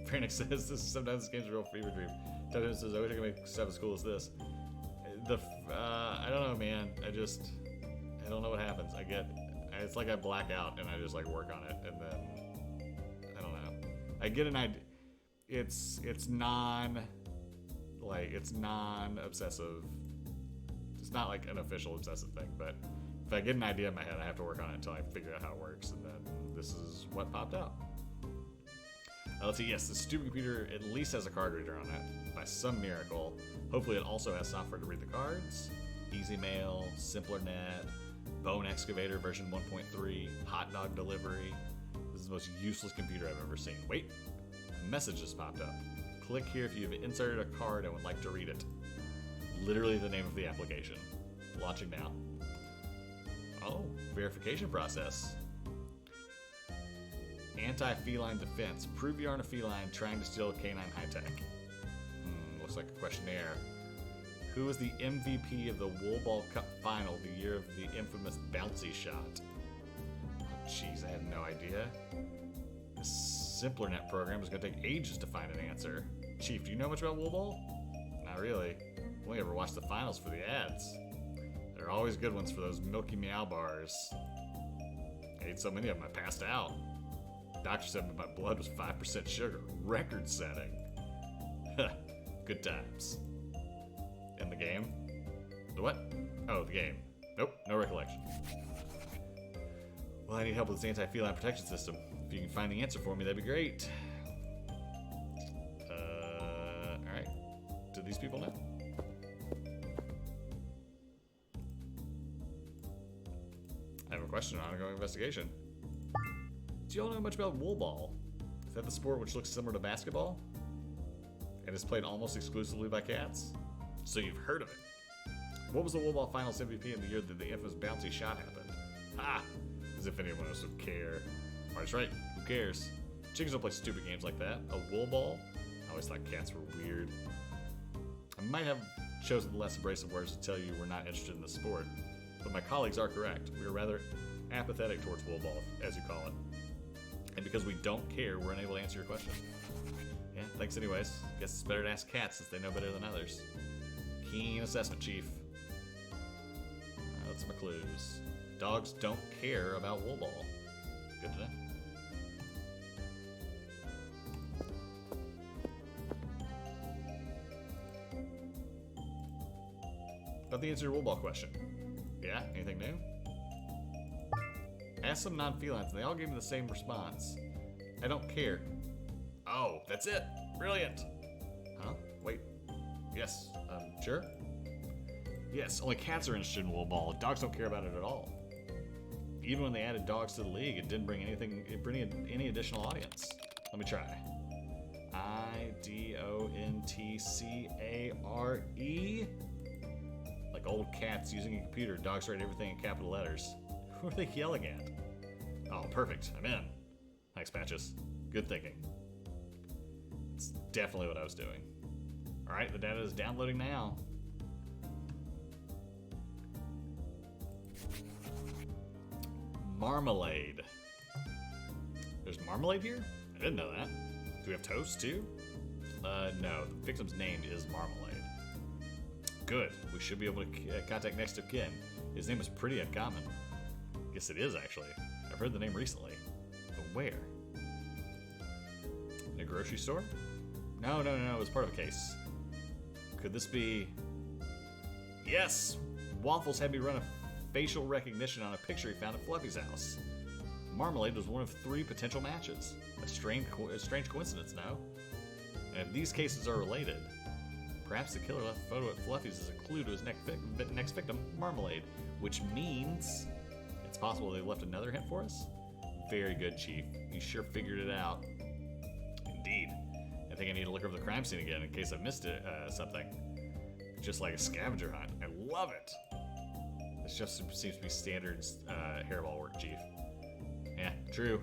Phoenix says sometimes this game's a real fever dream. Tevin says, I wish I could make stuff as cool as this. I don't know, man. I don't know what happens. It's like I black out and I just like work on it, and then I don't know. I get an idea. It's non Like, it's non-obsessive. It's not like an official obsessive thing, but if I get an idea in my head, I have to work on it until I figure out how it works, and then this is what popped out. Let's see, yes, the stupid computer at least has a card reader on it, by some miracle. Hopefully it also has software to read the cards. Easy Mail, SimplerNet, Bone Excavator version 1.3, Hot Dog Delivery. This is the most useless computer I've ever seen. Wait, a message just popped up. Click here if you've inserted a card and would like to read it. Literally the name of the application. Launching now. Oh, verification process. Anti-feline defense. Prove you aren't a feline trying to steal canine high-tech. Looks like a questionnaire. Who was the MVP of the Wool Ball Cup final the year of the infamous bouncy shot? Oh, jeez, I had no idea. This SimplerNet program is going to take ages to find an answer. Chief, do you know much about Wool Ball? Not really. Only ever watched the finals for the ads. There are always good ones for those Milky Meow bars. I ate so many of them I passed out. Doctor said my blood was 5% sugar. Record setting. Good times. In the game? The what? Oh, the game. Nope, no recollection. Well, I need help with this anti-feline protection system. If you can find the answer for me, that'd be great. Alright. Do these people know? I have a question on ongoing investigation. Do y'all know much about Wool Ball? Is that the sport which looks similar to basketball? And is played almost exclusively by cats? So you've heard of it. What was the Wool Ball Finals MVP in the year that the infamous bouncy shot happened? Ha! As if anyone else would care. Marty's right, who cares? Chickens don't play stupid games like that. A Wool Ball? I always thought cats were weird. I might have chosen the less abrasive words to tell you we're not interested in the sport, but my colleagues are correct. We are rather apathetic towards Wool Ball, as you call it. And because we don't care, we're unable to answer your question. Yeah, thanks anyways. Guess it's better to ask cats since they know better than others. Keen assessment, Chief. That's my clues. Dogs don't care about Wool Ball. Good to know. About the answer to your Wool Ball question. Yeah, anything new? Asked some non-felines and they all gave me the same response. I don't care. Oh, that's it. Brilliant. Huh? Wait. Yes. Sure? Yes, only cats are interested in Wool Ball. Dogs don't care about it at all. Even when they added dogs to the league, it didn't bring any additional audience. Let me try. IDONTCARE. Like old cats using a computer, dogs write everything in capital letters. Who are they yelling at? Oh, perfect. I'm in. Thanks, Patches. Good thinking. It's definitely what I was doing. Alright, the data is downloading now. Marmalade. There's marmalade here? I didn't know that. Do we have toast too? No. The victim's name is Marmalade. Good. We should be able to contact next of kin. His name is pretty uncommon. Guess it is, actually. I've heard the name recently. But where? In a grocery store? No. It was part of a case. Could this be... Yes! Waffles had me run a facial recognition on a picture he found at Fluffy's house. Marmalade was one of 3 potential matches. A strange coincidence, no? And if these cases are related, perhaps the killer left a photo at Fluffy's as a clue to his next victim, Marmalade, which means it's possible they left another hint for us? Very good, Chief. You sure figured it out. Indeed. I think I need to look over the crime scene again in case I missed something. Just like a scavenger hunt. I love it. This just seems to be standard hairball work, Chief. Yeah, true.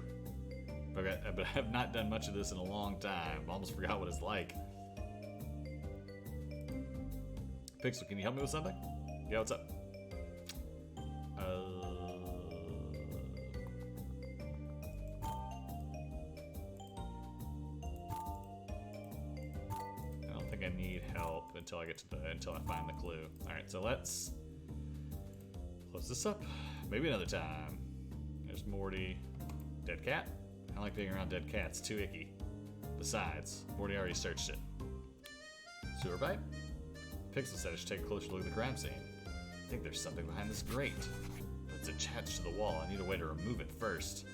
But I have not done much of this in a long time. Almost forgot what it's like. Pixel, can you help me with something? Yeah, what's up? I don't think I need help until I find the clue. All right, so let's close this up. Maybe another time. There's Morty. Dead cat? I don't like being around dead cats. Too icky. Besides, Morty already searched it. Sewer pipe? Pixel said I should take a closer look at the crime scene. I think there's something behind this grate. But it's attached to the wall. I need a way to remove it first.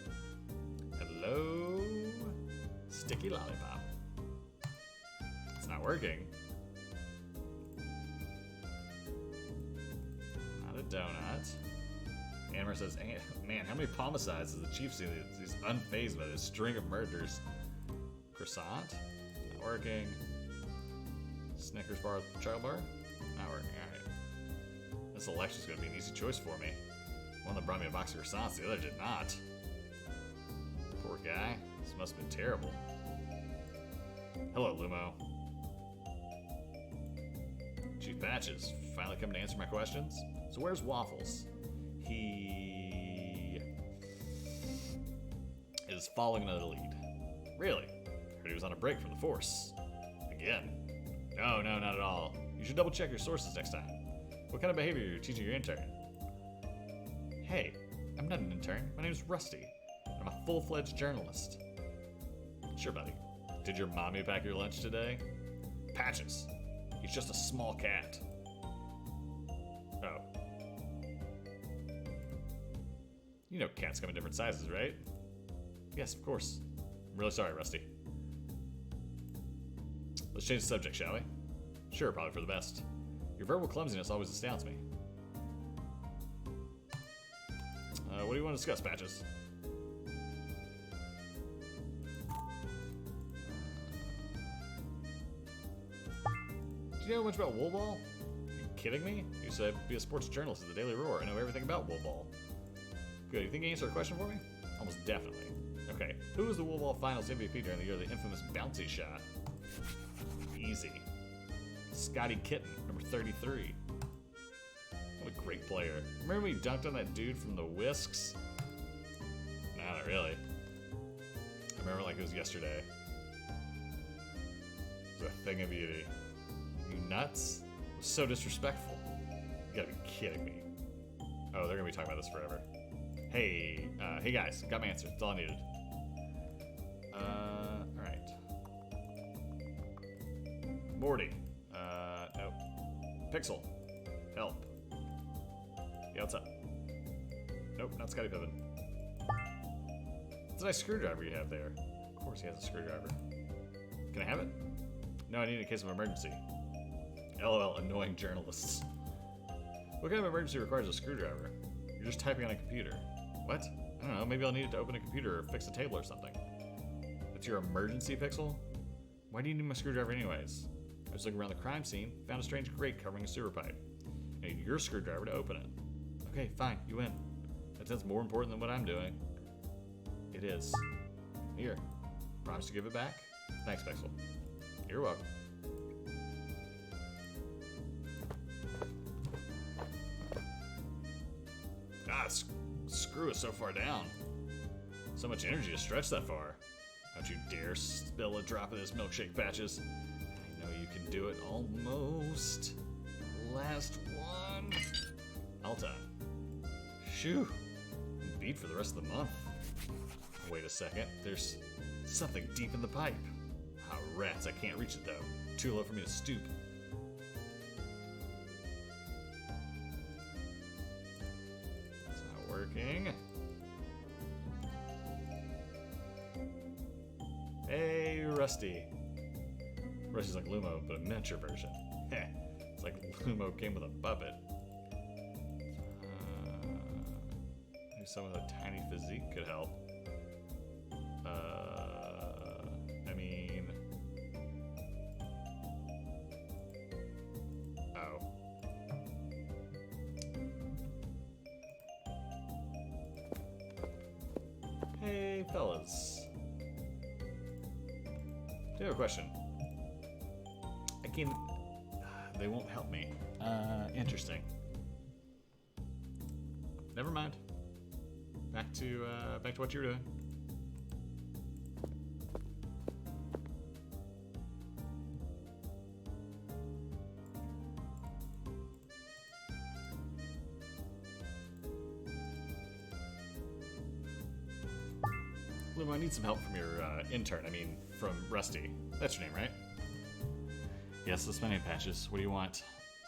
Hello? Sticky lollipop. It's not working. Not a donut. Amber says, man, how many homicides has the chief seen? He's unfazed by this string of murders. Croissant? Not working. Snickers bar, child bar? Not working, alright. This election's gonna be an easy choice for me. One that brought me a box of croissants, the other did not. Poor guy. This must have been terrible. Hello, Lumo. Chief Patches, finally coming to answer my questions? So where's Waffles? He is following another lead. Really? Heard he was on a break from the force. Again. No, not at all. You should double check your sources next time. What kind of behavior are you teaching your intern? Hey, I'm not an intern. My name's Rusty. I'm a full-fledged journalist. Sure, buddy. Did your mommy pack your lunch today? Patches. He's just a small cat. Oh. You know cats come in different sizes, right? Yes, of course. I'm really sorry, Rusty. Let's change the subject, shall we? Sure, probably for the best. Your verbal clumsiness always astounds me. What do you want to discuss, Patches? Do you know much about Woolball? Are you kidding me? You said be a sports journalist at the Daily Roar. I know everything about Woolball. Good. You think you can answer a question for me? Almost definitely. Okay. Who was the Woolball Finals MVP during the year of the infamous bouncy shot? Easy. Scotty Kitten, number 33. What a great player. Remember when he dunked on that dude from the Whisks? No, not really. I remember like it was yesterday. It was a thing of beauty. You nuts? It was so disrespectful. You gotta be kidding me. Oh, they're gonna be talking about this forever. Hey, hey guys, got my answer. That's all I needed. Alright. Morty. Nope. Pixel. Help. Yeah, what's up? Nope, not Scotty Pippen. It's a nice screwdriver you have there. Of course he has a screwdriver. Can I have it? No, I need it in case of emergency. LOL, annoying journalists. What kind of emergency requires a screwdriver? You're just typing on a computer. What? I don't know, maybe I'll need it to open a computer or fix a table or something. That's your emergency, Pixel? Why do you need my screwdriver anyways? I was looking around the crime scene, found a strange grate covering a sewer pipe. I need your screwdriver to open it. Okay, fine, you win. That sounds more important than what I'm doing. It is. Here, promise to give it back? Thanks, Pixel. You're welcome. Ah, screw is so far down. So much energy to stretch that far. Don't you dare spill a drop of this milkshake, Patches. I know you can do it almost. Last one. All time. Shoo. Beat for the rest of the month. Wait a second. There's something deep in the pipe. Ah, rats. I can't reach it, though. Too low for me to stoop. It's not working. Hey, Rusty. Rusty's like Lumo, but a miniature version. Heh. It's like Lumo came with a puppet. Maybe some of the tiny physique could help. I mean... Oh. Hey, fellas. I have a question. I can... They won't help me. Interesting. Never mind. Back to what you were doing. I need some help from your intern. I mean, from Rusty. That's your name, right? Yes, the spinning patches. What do you want?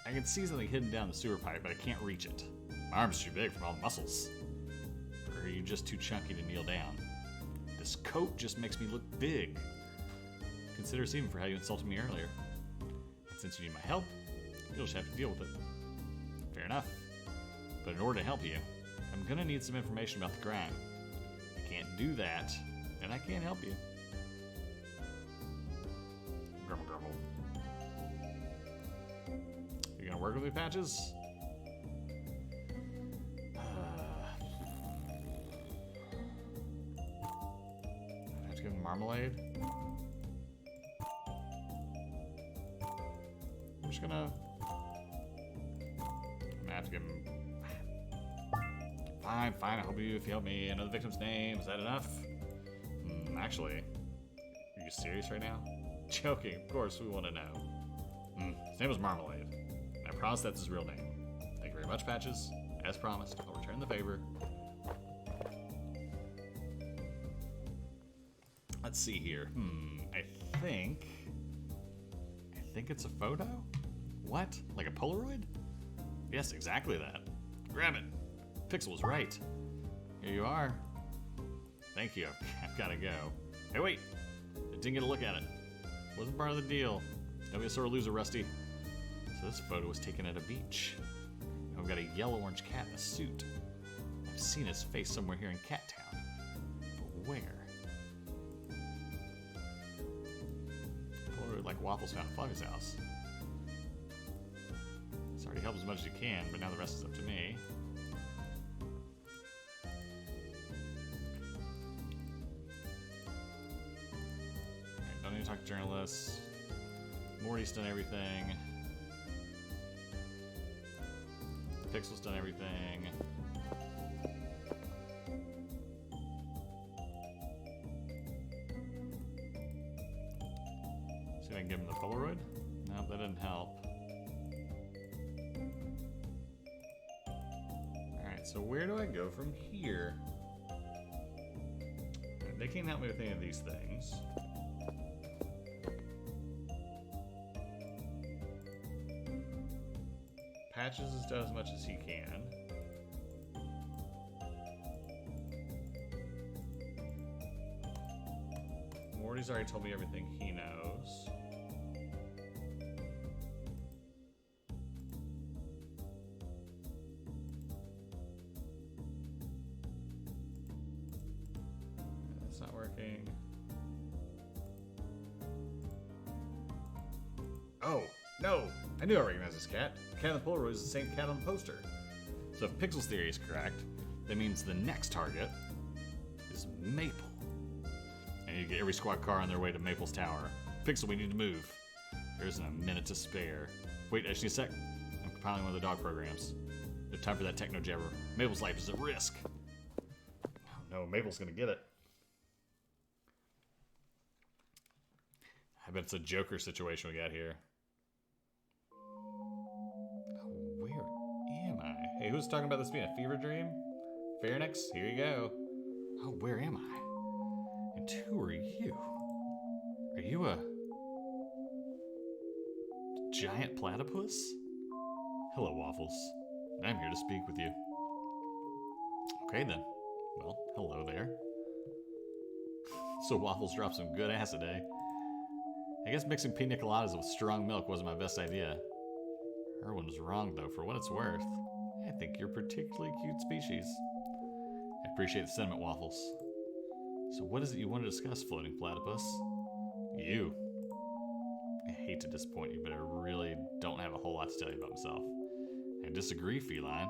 I can see something hidden down the sewer pipe, but I can't reach it. My arm's too big from all the muscles. Or are you just too chunky to kneel down? This coat just makes me look big. Consider us even for how you insulted me earlier. And since you need my help, you'll just have to deal with it. Fair enough. But in order to help you, I'm gonna need some information about the crime. I can't do that, and I can't help you. Grumble, grumble. You gonna work with me, Patches? I have to give him marmalade. I'm just gonna have to give him. Fine, fine. I'll help you if you help me. I know the victim's name. Is that enough? Actually, are you serious right now? Joking. Of course, we want to know. His name was Marmalade. I promise that's his real name. Thank you very much, Patches. As promised, I'll return the favor. Let's see here. I think it's a photo? What? Like a Polaroid? Yes, exactly that. Grab it. Pixel was right. Here you are. Thank you. I've got to go. Hey, wait. I didn't get a look at it. Wasn't part of the deal. Don't be a sore loser, Rusty. So this photo was taken at a beach. I've got a yellow-orange cat in a suit. I've seen his face somewhere here in Cat Town. But where? Polaroid like Waffles found at Foggy's house. It's already helped as much as you can, but now the rest is up to me. Don't need to talk to journalists. Morty's done everything. Pixel's done everything. See if I can give him the Polaroid? No, that didn't help. Alright, so where do I go from here? They can't help me with any of these things. Patches has done as much as he can. Morty's already told me everything he knows. That's not working. Oh, no! I knew I recognized this cat. The cat on the Polaroid is the same cat on the poster. So if Pixel's theory is correct, that means the next target is Maple. And you get every squad car on their way to Maple's tower. Pixel, we need to move. There isn't a minute to spare. Wait, actually a sec. I'm compiling one of the dog programs. No time for that techno jabber. Maple's life is at risk. Oh no, Maple's gonna get it. I bet it's a Joker situation we got here. Hey, who's talking about this being a fever dream? Pharynx, here you go. Oh, where am I? And who are you? Are you a giant platypus? Hello, Waffles. I'm here to speak with you. Okay, then. Well, hello there. So Waffles dropped some good ass today. I guess mixing pina coladas with strong milk wasn't my best idea. Her one was wrong, though, for what it's worth. I think you're a particularly cute species. I appreciate the sentiment, Waffles. So what is it you want to discuss, floating platypus? You. I hate to disappoint you, but I really don't have a whole lot to tell you about myself. I disagree, Feline.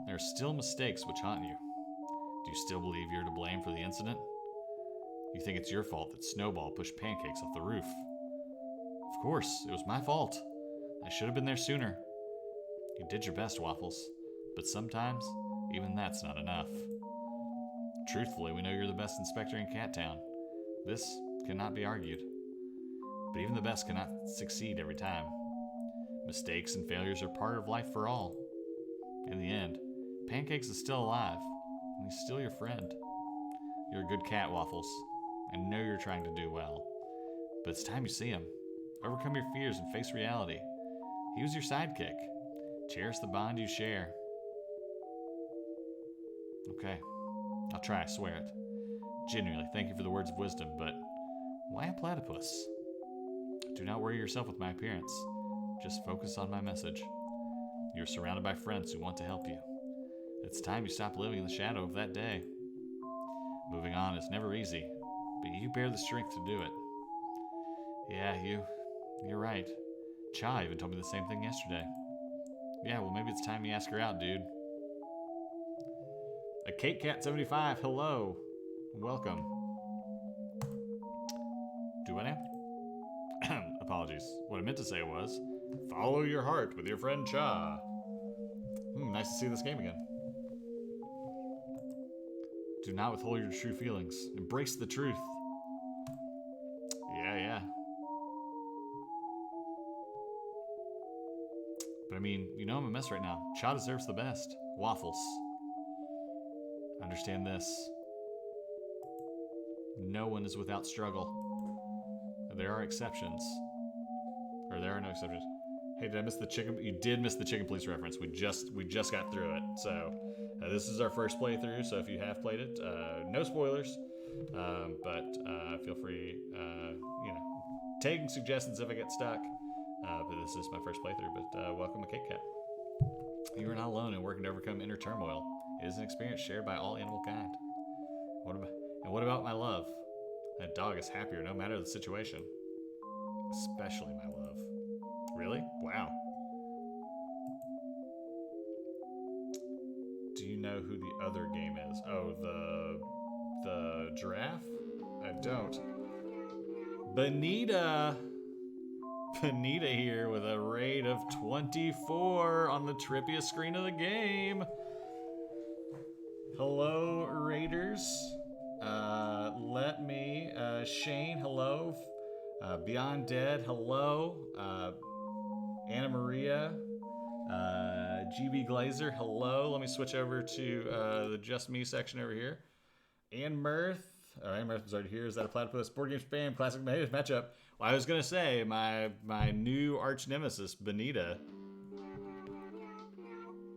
There are still mistakes which haunt you. Do you still believe you're to blame for the incident? You think it's your fault that Snowball pushed pancakes off the roof? Of course, it was my fault. I should have been there sooner. You did your best, Waffles, but sometimes even that's not enough. Truthfully, we know you're the best inspector in Cat Town. This cannot be argued. But even the best cannot succeed every time. Mistakes and failures are part of life for all. In the end, Pancakes is still alive, and he's still your friend. You're a good cat, Waffles. I know you're trying to do well, but it's time you see him. Overcome your fears and face reality. He was your sidekick. Cherish the bond you share. Okay, I'll try, I swear it. Genuinely, thank you for the words of wisdom, but why a platypus? Do not worry yourself with my appearance. Just focus on my message. You're surrounded by friends who want to help you. It's time you stop living in the shadow of that day. Moving on is never easy, but you bear the strength to do it. Yeah, you're right. Cha even told me the same thing yesterday. Yeah, well, maybe it's time you ask her out, dude. A Kate Cat 75, hello. Welcome. Do what now? Apologies. What I meant to say was, follow your heart with your friend Cha. Nice to see this game again. Do not withhold your true feelings. Embrace the truth. Yeah. But I mean, you know I'm a mess right now. Cha deserves the best. Waffles. Understand this. No one is without struggle. There are exceptions. Or there are no exceptions. Hey, did I miss the chicken? You did miss the chicken police reference. We just got through it. So this is our first playthrough. So if you have played it, no spoilers. But feel free, taking suggestions if I get stuck. But this is my first playthrough. But welcome to Kate Cat. You are not alone in working to overcome inner turmoil. It is an experience shared by all animal kind. What about my love? That dog is happier no matter the situation. Especially my love. Really? Wow. Do you know who the other game is? Oh, the giraffe? I don't. Bonita here with a rate of 24 on the trippiest screen of the game. Hello, Raiders. Shane, hello. Beyond Dead, hello. Anna Maria. GB Glazer, hello. Let me switch over to the Just Me section over here. Ann Mirth. Ann Mirth is already here. Is that a platypus? Board game spam, classic matchup. Well, I was going to say, my new arch nemesis, Bonita.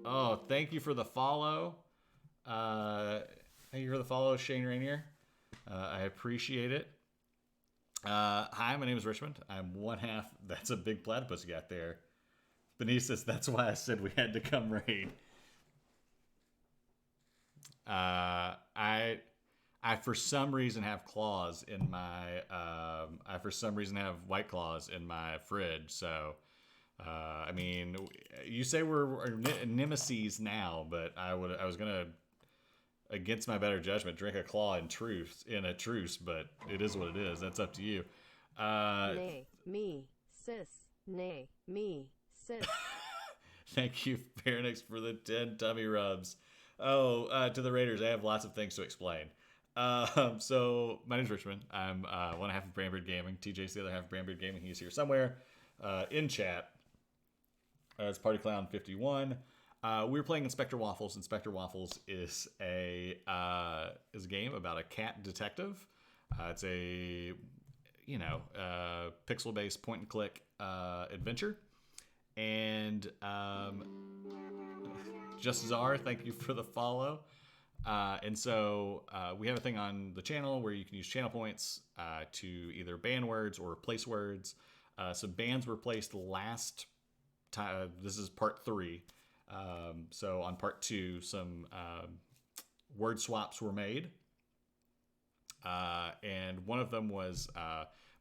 Oh, thank you for the follow. Thank you for the follow, Shane Rainier. I appreciate it. Hi, my name is Richmond. I'm one half. That's a big platypus you got there. Benita says, that's why I said we had to come raid. I for some reason have claws in my, I for some reason have white claws in my fridge. So, I mean, you say we're nemesis now, but I was going to, against my better judgment, drink a claw in a truce, but it is what it is. That's up to you. Nay, me, sis. Nay, me, sis. Thank you, Pharynx, for the 10 tummy rubs. Oh, to the Raiders, I have lots of things to explain. So, my name's Richmond. I'm one half of Brandbeard Gaming. TJ's the other half of Brandbeard Gaming. He's here somewhere in chat. It's Party Clown 51. We were playing Inspector Waffles. Inspector Waffles is a game about a cat detective. It's a pixel-based point-and-click adventure. And Just Czar, thank you for the follow. And so we have a thing on the channel where you can use channel points to either ban words or replace words. So bans were placed last time. This is part 3. So on part 2, some word swaps were made. And one of them was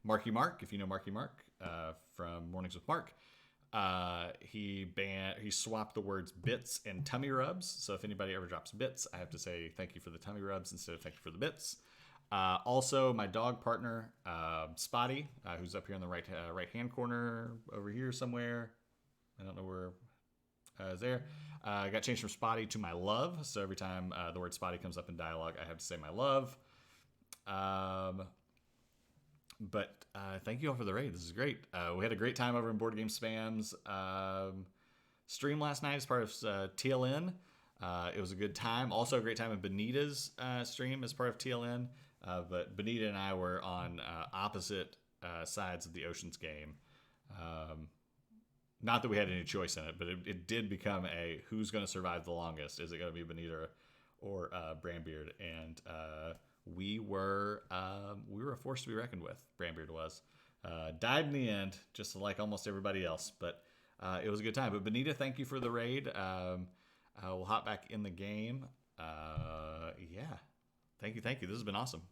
Marky Mark, if you know Marky Mark from Mornings with Mark. He swapped the words bits and tummy rubs. So if anybody ever drops bits, I have to say thank you for the tummy rubs instead of thank you for the bits. Also, my dog partner, Spotty, who's up here in the right hand corner over here somewhere. I don't know where. Is there. Got changed from Spotty to my love. So every time the word Spotty comes up in dialogue, I have to say my love. But thank you all for the raid. This is great. We had a great time over in Board Game Spam's stream last night as part of TLN. It was a good time. Also a great time in Bonita's stream as part of TLN. But Bonita and I were on opposite sides of the Oceans game. Not that we had any choice in it, but it did become a who's going to survive the longest. Is it going to be Benita or Brandbeard? And we were a force to be reckoned with. Brandbeard was. Died in the end, just like almost everybody else. But it was a good time. But Benita, thank you for the raid. We'll hop back in the game. Yeah. Thank you. This has been awesome.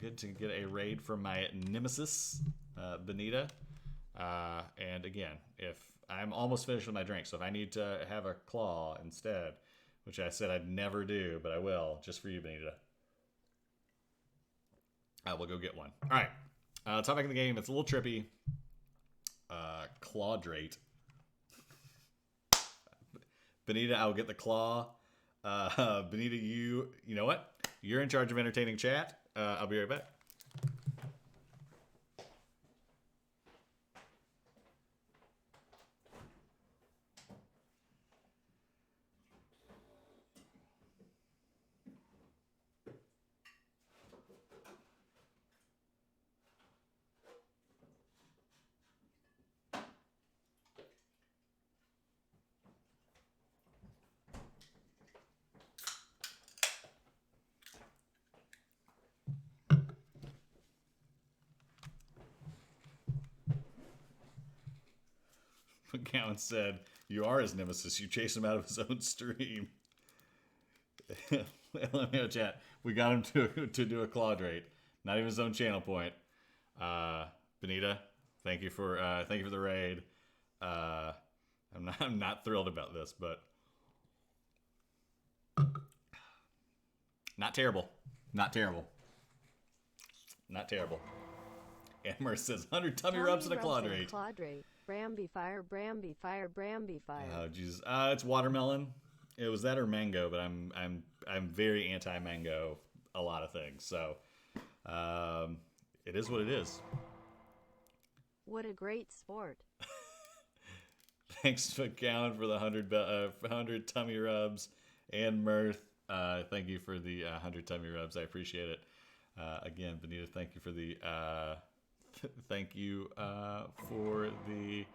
Good to get a raid from my nemesis, Benita. And again, if I'm almost finished with my drink, so if I need to have a claw instead, which I said I'd never do, but I will, just for you, Benita. We'll go get one. All right. Let's hop back in the game. It's a little trippy. Clawdrate. Benita, I will get the claw. Benita, you know what? You're in charge of entertaining chat. I'll be right back. Cowan said, "You are his nemesis. You chase him out of his own stream." Let me know, chat. We got him to do a Claudrate, not even his own channel point. Benita, thank you for the raid. I'm not thrilled about this, but not terrible. Amber says 100 tummy rubs and a Claudrate. Bramby fire. Oh Jesus! It's watermelon. It was that or mango, but I'm very anti-mango. A lot of things, so it is what it is. What a great sport! Thanks to Cowan for the 100 tummy rubs and Mirth. Thank you for the 100 tummy rubs. I appreciate it. Again, Benita, thank you for the. Thank you for the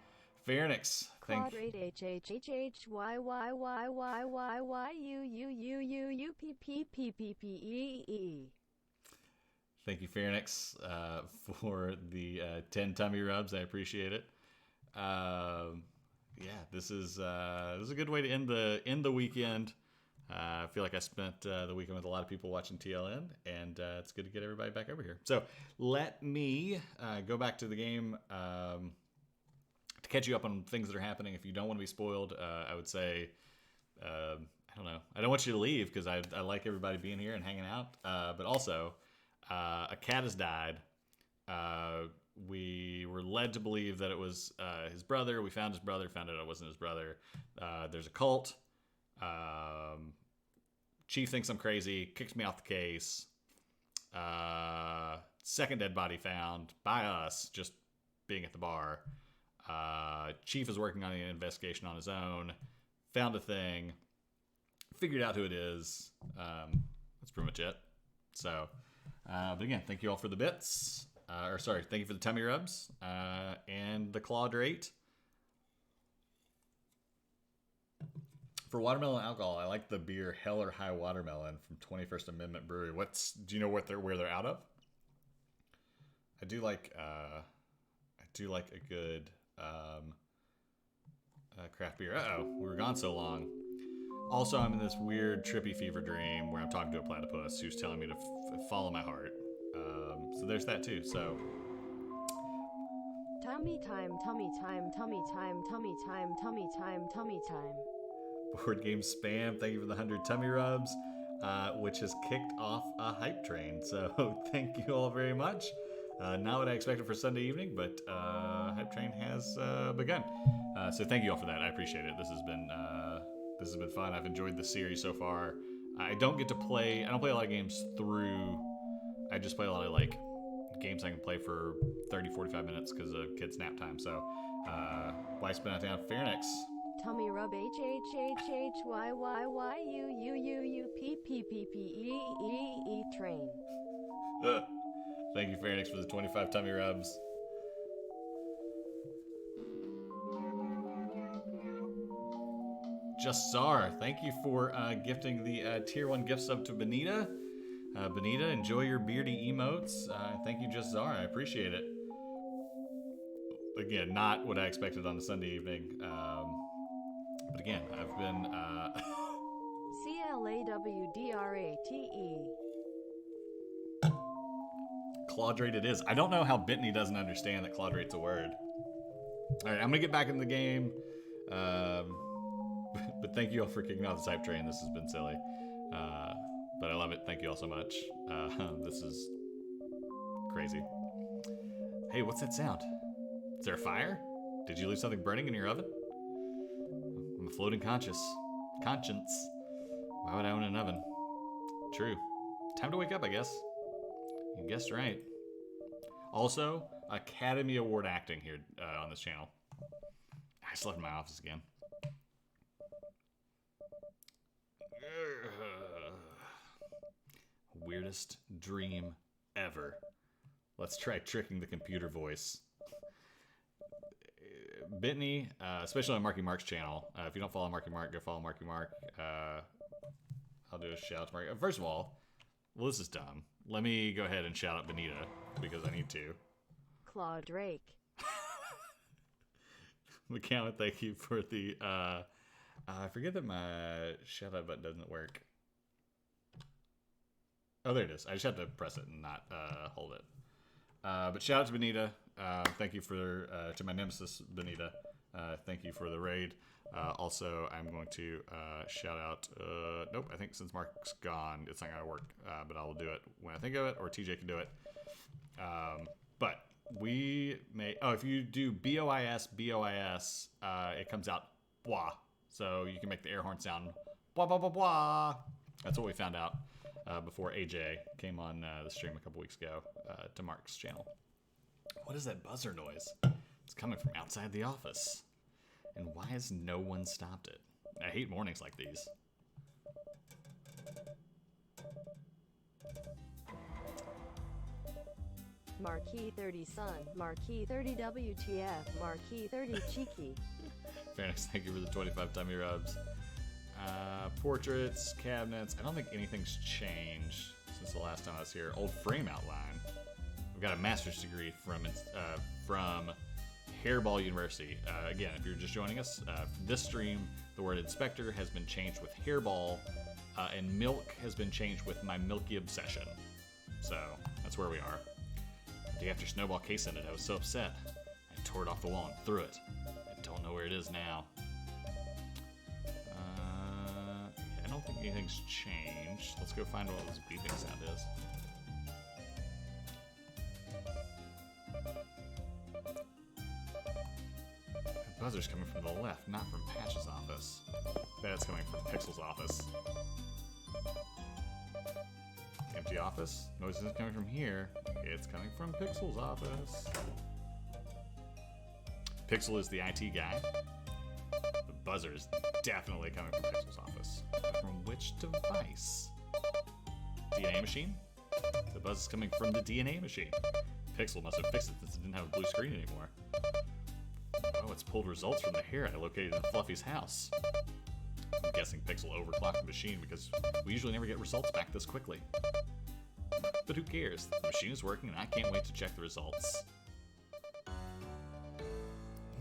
Pharynx. Quadrate HHHYYYYYYUUUUPPPPPPEE. Thank you, Pharynx, for the 10 tummy rubs. I appreciate it. Yeah, this is a good way to end the weekend. I feel like I spent the weekend with a lot of people watching TLN, and it's good to get everybody back over here. So let me go back to the game to catch you up on things that are happening. If you don't want to be spoiled, I would say, I don't know. I don't want you to leave because I like everybody being here and hanging out. But also, a cat has died. We were led to believe that it was his brother. We found his brother, found out it wasn't his brother. There's a cult. Chief thinks I'm crazy, kicks me off the case. Second dead body found by us, just being at the bar. Chief is working on an investigation on his own. Found a thing. Figured out who it is. That's pretty much it. So, but again, thank you all for the bits. Thank you for the tummy rubs and the Claudrate. For watermelon alcohol, I like the beer Hell or High Watermelon from 21st Amendment Brewery. Do you know where they're out of? I do like a good craft beer. We were gone so long. Also, I'm in this weird trippy fever dream where I'm talking to a platypus who's telling me to follow my heart. So there's that too. So tummy time. Board Game Spam, thank you for the 100 tummy rubs, which has kicked off a hype train. So thank you all very much. Not what I expected for Sunday evening, but hype train has begun. So thank you all for that. I appreciate it. This has been fun. I've enjoyed the series so far. I don't play a lot of games through. I just play a lot of games I can play for 30, 45 minutes because of kids' nap time. So why spend out down Pharynx? Tummy rub HHHHYYYYUUUPPPPEE train. Thank you, Pharynx, for the 25 tummy rubs. Just Czar, thank you for gifting the tier 1 gift sub to Benita. Benita, enjoy your beardy emotes. Thank you, Just Czar. I appreciate it. Again, not what I expected on a Sunday evening. But again, I've been... CLAWDRATE. Claudrate it is. I don't know how Bitney doesn't understand that Claudrate's a word. Alright, I'm going to get back into the game. But thank you all for kicking off the hype train. This has been silly. But I love it. Thank you all so much. This is crazy. Hey, what's that sound? Is there a fire? Did you leave something burning in your oven? I'm a floating conscience. Why would I own an oven? True. Time to wake up, I guess. You guessed right. Also, Academy Award acting here on this channel. I slept in my office again. Weirdest dream ever. Let's try tricking the computer voice. Bitney, especially on Marky Mark's channel. If you don't follow Marky Mark, go follow Marky Mark. I'll do a shout out to Marky. First of all, well, this is dumb. Let me go ahead and shout out Benita because I need to. Claw Drake. McCown, thank you for the. I forget that my shout out button doesn't work. Oh, there it is. I just have to press it and not hold it. But shout out to Benita. Thank you for to my nemesis Benita. Thank you for the raid. Also, I'm going to shout out. Nope, I think since Mark's gone, it's not going to work. But I will do it when I think of it, or TJ can do it. But we may. Oh, if you do BOIS, it comes out blah. So you can make the air horn sound blah blah blah blah. That's what we found out before AJ came on the stream a couple weeks ago to Mark's channel. What is that buzzer noise? It's coming from outside the office. And why has no one stopped it? I hate mornings like these. Marquee 30 Sun. Marquee 30 WTF. Marquee 30 Cheeky. Fairness, thank you for the 25 tummy rubs. Portraits, cabinets. I don't think anything's changed since the last time I was here. Old frame outline. We've got a master's degree from Hairball University. Again, if you're just joining us, this stream, the word inspector has been changed with hairball, and milk has been changed with my milky obsession. So that's where we are. The day after Snowball case ended, I was so upset. I tore it off the wall and threw it. I don't know where it is now. I don't think anything's changed. Let's go find what this beeping sound is. The buzzer's coming from the left, not from Patch's office. That's coming from Pixel's office. Empty office. Noise isn't coming from here. It's coming from Pixel's office. Pixel is the IT guy. The buzzer is definitely coming from Pixel's office. From which device? DNA machine? The buzz is coming from the DNA machine. Pixel must have fixed it since it didn't have a blue screen anymore. Oh, it's pulled results from the hair I located in Fluffy's house. I'm guessing Pixel overclocked the machine because we usually never get results back this quickly. But who cares? The machine is working and I can't wait to check the results.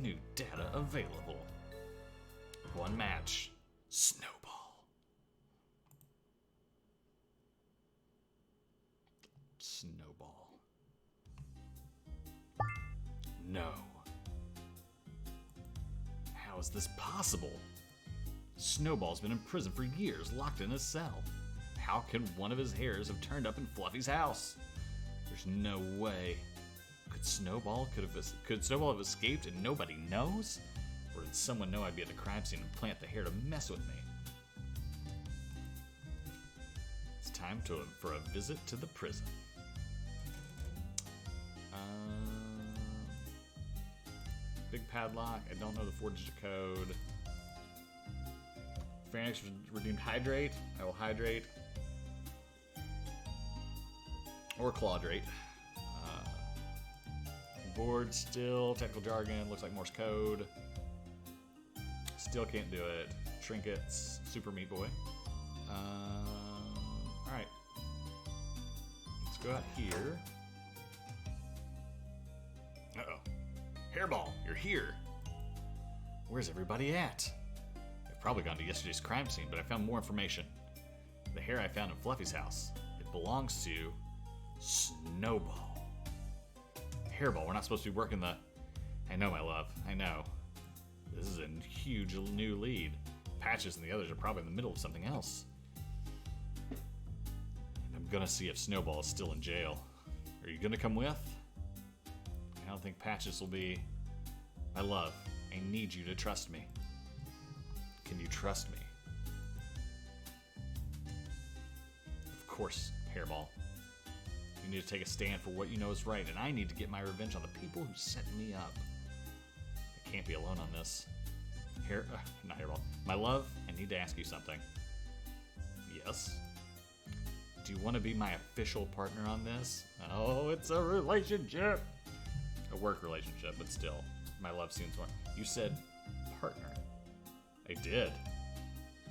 New data available. One match. Snowball. Snowball. No. How is this possible? Snowball's been in prison for years, locked in a cell. How can one of his hairs have turned up in Fluffy's house? There's no way. Could Snowball have escaped and nobody knows? Or did someone know I'd be at the crime scene and plant the hair to mess with me? It's time for a visit to the prison. Big padlock. I don't know the 4-digit code. Phoenix redeemed hydrate. I will hydrate. Or claudrate. Board still. Technical jargon. Looks like Morse code. Still can't do it. trinkets, Super Meat Boy. Alright. Let's go out here. Uh-oh. Hairball, you're here. Where's everybody at? They've probably gone to yesterday's crime scene, but I found more information. The hair I found in Fluffy's house. It belongs to Snowball. Hairball, we're not supposed to be working the... I know, my love. I know. This is a huge new lead. Patches and the others are probably in the middle of something else. And I'm gonna see if Snowball is still in jail. Are you gonna come with? I don't think Patches will be... My love, I need you to trust me. Can you trust me? Of course, Hairball. You need to take a stand for what you know is right, and I need to get my revenge on the people who set me up. I can't be alone on this. Not Hairball. My love, I need to ask you something. Yes? Do you want to be my official partner on this? Oh, it's a relationship! A work relationship, but still. My love seems more... You said partner. I did.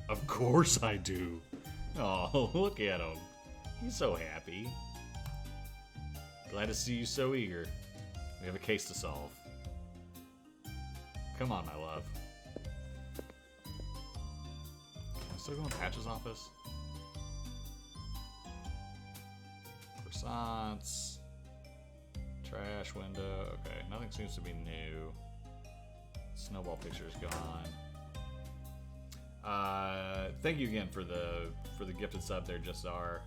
Of course I do. Oh, look at him. He's so happy. Glad to see you so eager. We have a case to solve. Come on, my love. Am I still going to Patch's office? Croissants. Trash window. Okay, nothing seems to be new. Snowball picture is gone. Thank you again for the gifted sub there, Jassar,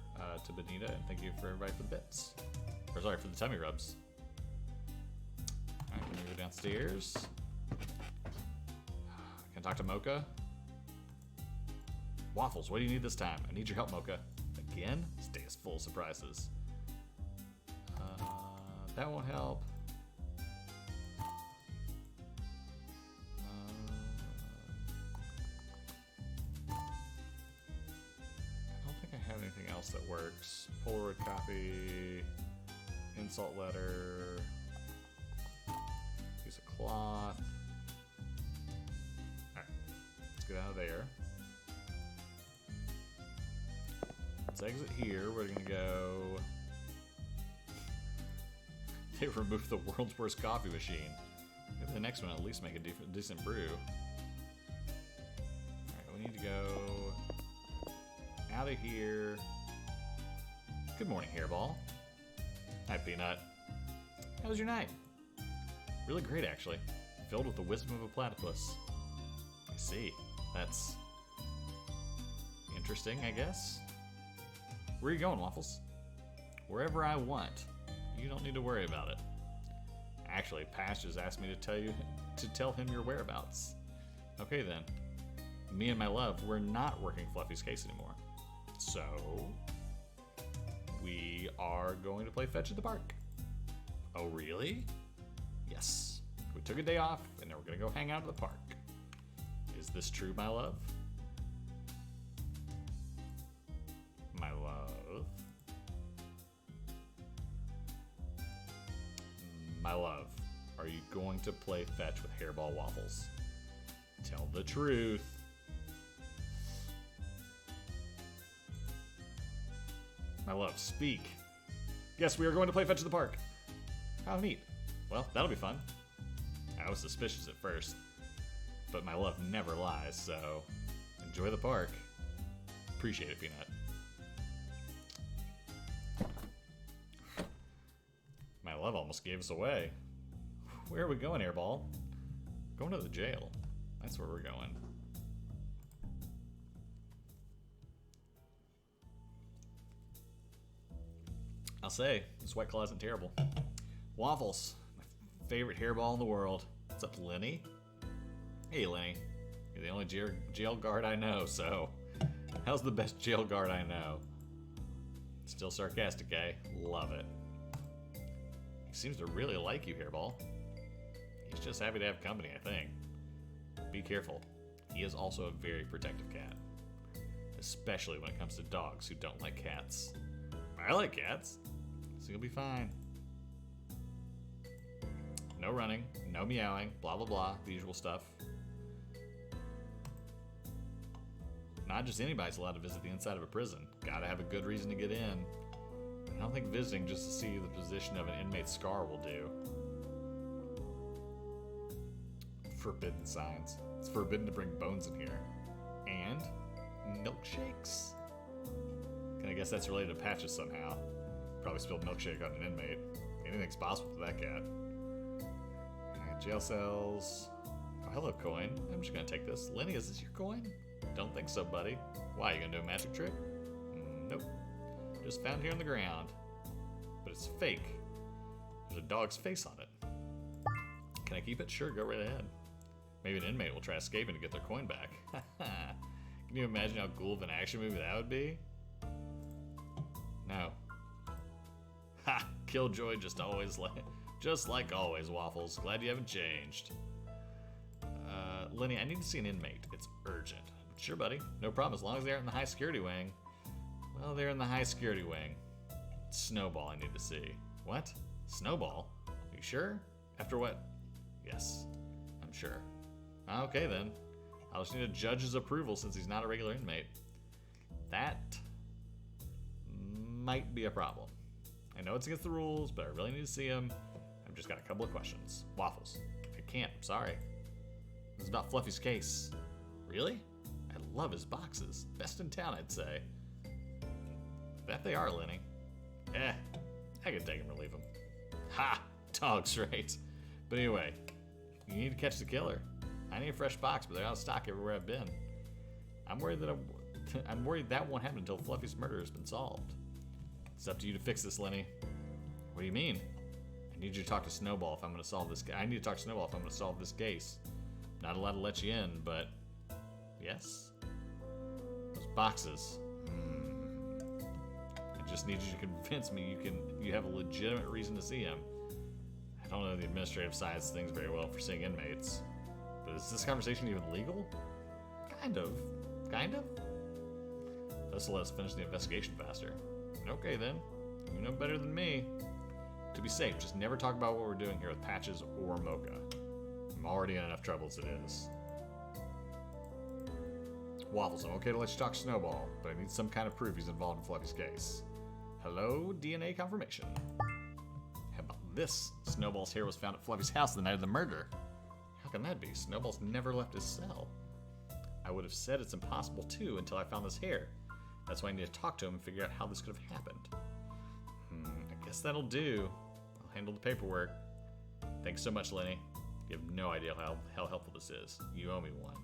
to Benita, and thank you for everybody for the bits. Or sorry, for the tummy rubs. Alright, can we go downstairs? Can I talk to Mocha? Waffles, what do you need this time? I need your help, Mocha. Again? This day is full of surprises. That won't help. I don't think I have anything else that works. Polaroid copy, insult letter, piece of cloth. Alright, let's get out of there. Let's exit here. We're gonna go... They removed the world's worst coffee machine. Maybe the next one at least make a decent brew. Alright, we need to go out of here. Good morning, Hairball. Hi, Peanut. How was your night? Really great, actually. Filled with the wisdom of a platypus. I see. That's interesting, I guess. Where are you going, Waffles? Wherever I want. You don't need to worry about it. Actually, Patch just asked me to tell him your whereabouts. Okay then. Me and my love, we're not working Fluffy's case anymore. So, we are going to play fetch at the park. Oh, really? Yes. We took a day off, and then we're going to go hang out at the park. Is this true, my love? My love? My love, are you going to play fetch with Hairball Waffles? Tell the truth. My love, speak. Yes, we are going to play fetch at the park. How neat. Well, that'll be fun. I was suspicious at first, but my love never lies, so enjoy the park. Appreciate it, Peanut. My love almost gave us away. Where are we going, Hairball? Going to the jail. That's where we're going. I'll say, this White Claw isn't terrible. Waffles, my favorite hairball in the world. What's up, Lenny? Hey, Lenny. You're the only jail guard I know, so... How's the best jail guard I know? Still sarcastic, eh? Love it. He seems to really like you, Hairball. He's just happy to have company, I think. Be careful. He is also a very protective cat. Especially when it comes to dogs who don't like cats. I like cats, so you'll be fine. No running, no meowing, blah blah blah, the usual stuff. not just anybody's allowed to visit the inside of a prison. Gotta have a good reason to get in. I don't think visiting just to see the position of an inmate's scar will do. Forbidden signs. It's forbidden to bring bones in here. And milkshakes. And I guess that's related to Patches somehow. Probably spilled milkshake on an inmate. Anything's possible with that cat. Alright, jail cells. Oh, hello, coin. I'm just gonna take this. Lenny, is this your coin? Don't think so, buddy. Why, you gonna do a magic trick? Nope. Just found here on the ground. But it's fake. There's a dog's face on it. Can I keep it? Sure, go right ahead. Maybe an inmate will try escaping to get their coin back. Can you imagine how cool of an action movie that would be? No. Ha! Killjoy just like always, Waffles. Glad you haven't changed. Lenny, I need to see an inmate. It's urgent. Sure, buddy. No problem, as long as they're in the high security wing. Well, they're in the high security wing. It's Snowball I need to see. What? Snowball? Are you sure? After what? Yes, I'm sure. Okay, then. I'll just need a judge's approval since he's not a regular inmate. That might be a problem. I know it's against the rules, but I really need to see him. I've just got a couple of questions. Waffles. I can't, I'm sorry. This is about Fluffy's case. Really? I love his boxes. Best in town, I'd say. That they are, Lenny. I can take him or leave him. Ha! Dog's right. But anyway, you need to catch the killer. I need a fresh box, but they're out of stock everywhere I've been. I'm worried that won't happen until Fluffy's murder has been solved. It's up to you to fix this, Lenny. What do you mean? I need you to talk to Snowball if I'm going to solve this. I need to talk to Snowball if I'm going to solve this case. Not allowed to let you in, but yes. Those boxes. I just need you to convince me you have a legitimate reason to see him. I don't know the administrative side of things very well for seeing inmates. But is this conversation even legal? Kind of. Kind of? This will let us finish the investigation faster. Okay then. You know better than me. To be safe, just never talk about what we're doing here with Patches or Mocha. I'm already in enough trouble as it is. Waffles, I'm okay to let you talk to Snowball, but I need some kind of proof he's involved in Fluffy's case. Hello, DNA confirmation. How about this? Snowball's hair was found at Fluffy's house the night of the murder. How can that be? Snowball's never left his cell. I would have said it's impossible too until I found this hair. That's why I need to talk to him and figure out how this could have happened. I guess that'll do. I'll handle the paperwork. Thanks so much, Lenny. You have no idea how helpful this is. You owe me one.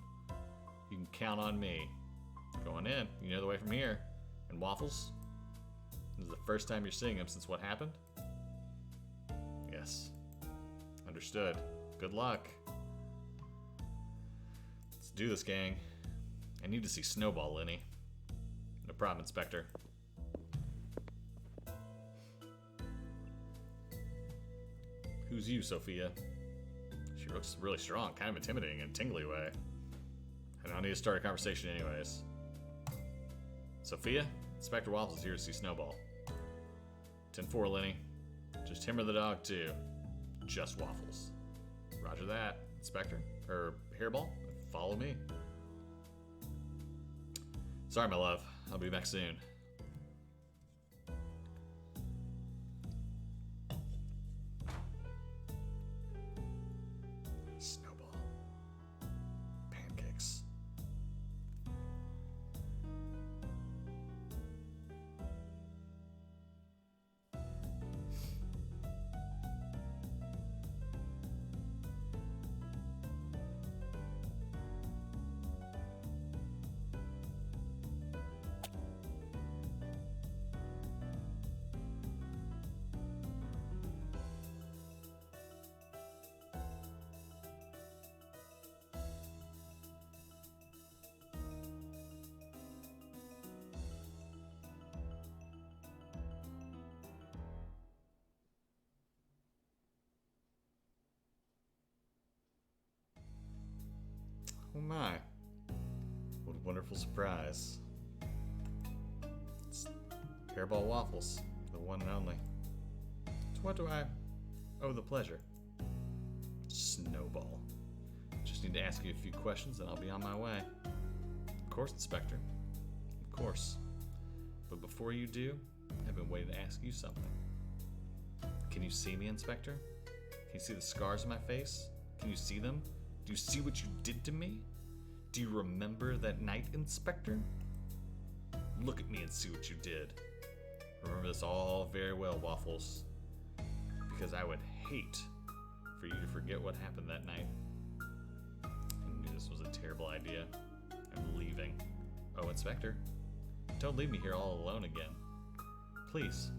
You can count on me. Going in. You know the way from here. And Waffles? This is the first time you're seeing him since what happened? Yes. Understood. Good luck. Let's do this, gang. I need to see Snowball, Lenny. No problem, Inspector. Who's you, Sophia? She looks really strong, kind of intimidating in a tingly way. I don't need to start a conversation anyways. Sophia? Inspector Waffles is here to see Snowball. 10-4, Lenny. Just him or the dog, too. Just Waffles. Roger that, Inspector. Or Hairball, follow me. Sorry, my love. I'll be back soon. Snowball. Pancakes. Oh my. What a wonderful surprise. It's Hairball Waffles, the one and only. To what do I owe the pleasure? Snowball. Just need to ask you a few questions and I'll be on my way. Of course, Inspector. course. But before you do, I've been waiting to ask you something. Can you see me, Inspector? Can you see the scars on my face? Can you see them? Do you see what you did to me? Do you remember that night, Inspector? Look at me and see what you did. Remember this all very well, Waffles. Because I would hate for you to forget what happened that night. I knew this was a terrible idea. I'm leaving. Oh, Inspector, don't leave me here all alone again. Please,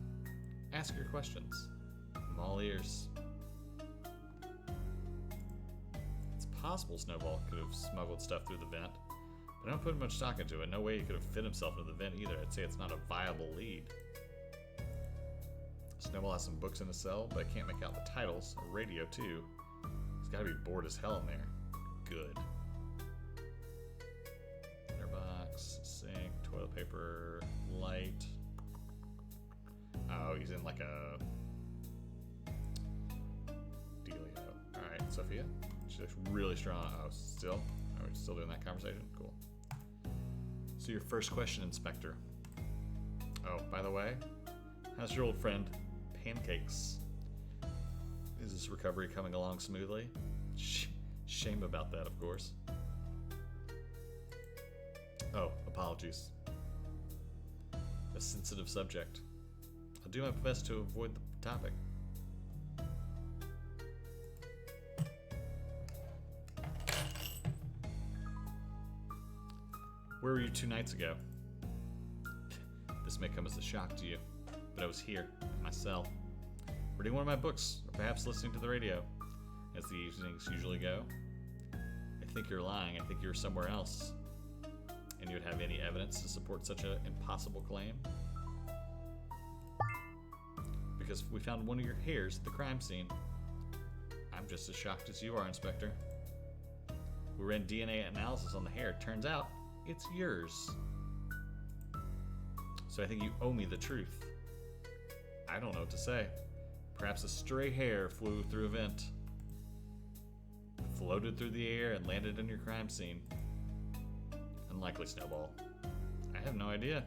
ask your questions. I'm all ears. It's possible Snowball could have smuggled stuff through the vent, but I don't put much stock into it. No way he could have fit himself into the vent either. I'd say it's not a viable lead. Snowball has some books in his cell, but I can't make out the titles. A radio, too. He's got to be bored as hell in there. Good. Letterbox, sink, toilet paper, light. Oh, he's in like a dealio. Alright, Sophia. She looks really strong. Oh, still? Are we still doing that conversation? Cool. So your first question, Inspector. Oh, by the way, how's your old friend Pancakes? Is his recovery coming along smoothly? Shame about that, of course. Oh, apologies. A sensitive subject. I'll do my best to avoid the topic. Where were you 2 nights ago? This may come as a shock to you, but I was here, in my cell, reading one of my books, or perhaps listening to the radio, as the evenings usually go. I think you're lying. I think you're somewhere else. And you would have any evidence to support such an impossible claim? Because we found one of your hairs at the crime scene. I'm just as shocked as you are, Inspector. We ran DNA analysis on the hair. Turns out, it's yours. So I think you owe me the truth. I don't know what to say. Perhaps a stray hair flew through a vent, floated through the air, and landed in your crime scene. Unlikely, Snowball. I have no idea.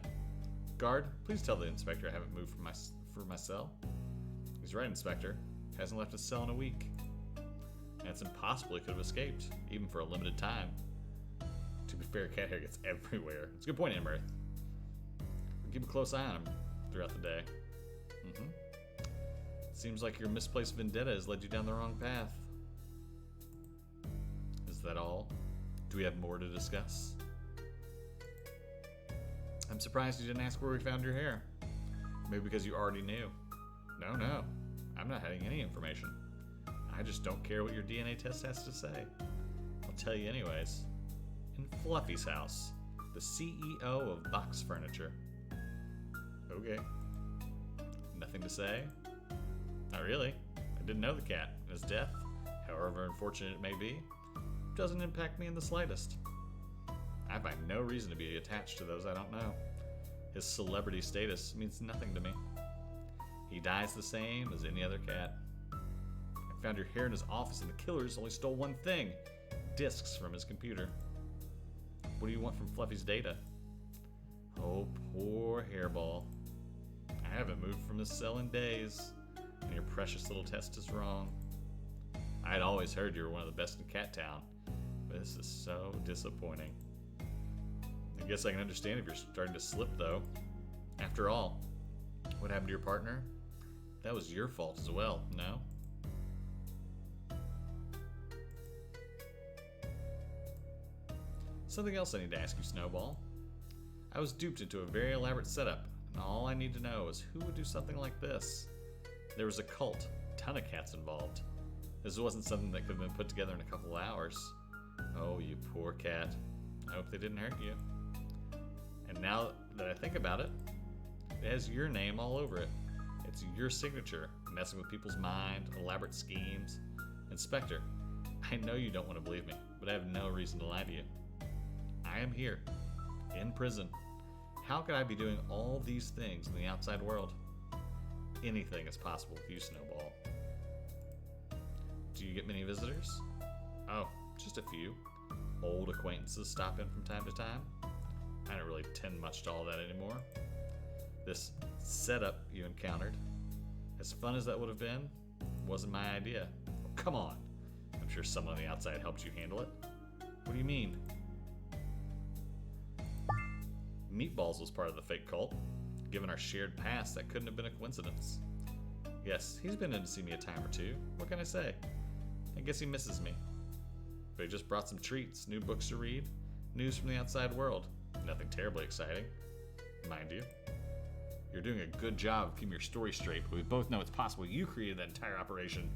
Guard, please tell the inspector I haven't moved from my cell. He's right, Inspector. Hasn't left his cell in a week. And it's impossible he could have escaped, even for a limited time. To be fair, cat hair gets everywhere. It's a good point, Emerith. We keep a close eye on him throughout the day. Seems like your misplaced vendetta has led you down the wrong path. Is that all? Do we have more to discuss? I'm surprised you didn't ask where we found your hair. Maybe because you already knew. No. I'm not hiding any information. I just don't care what your DNA test has to say. I'll tell you anyways. In Fluffy's house, the CEO of Box Furniture. Okay. Nothing to say? Not really. I didn't know the cat. His death, however unfortunate it may be, doesn't impact me in the slightest. I find no reason to be attached to those I don't know. His celebrity status means nothing to me. He dies the same as any other cat. I found your hair in his office and the killers only stole one thing: discs from his computer. What do you want from Fluffy's data? Oh, poor Hairball. I haven't moved from his cell in days, and your precious little test is wrong. I had always heard you were one of the best in Cat Town, but this is so disappointing. I guess I can understand if you're starting to slip, though. After all, what happened to your partner? That was your fault as well, no? Something else I need to ask you, Snowball. I was duped into a very elaborate setup, and all I need to know is who would do something like this. There was a cult, a ton of cats involved. This wasn't something that could have been put together in a couple of hours. Oh, you poor cat. I hope they didn't hurt you. And now that I think about it, it has your name all over it. It's your signature, messing with people's mind, elaborate schemes. Inspector, I know you don't want to believe me, but I have no reason to lie to you. I am here, in prison. How could I be doing all these things in the outside world? Anything is possible with you, Snowball. Do you get many visitors? Oh, just a few. Old acquaintances stop in from time to time. I don't really tend much to all that anymore. This setup you encountered, as fun as that would have been, wasn't my idea. Oh, come on. I'm sure someone on the outside helped you handle it. What do you mean? Meatballs was part of the fake cult. Given our shared past, that couldn't have been a coincidence. Yes, he's been in to see me a time or two. What can I say? I guess he misses me. But he just brought some treats, new books to read, news from the outside world. Nothing terribly exciting, mind you. You're doing a good job of keeping your story straight, but we both know it's possible you created that entire operation,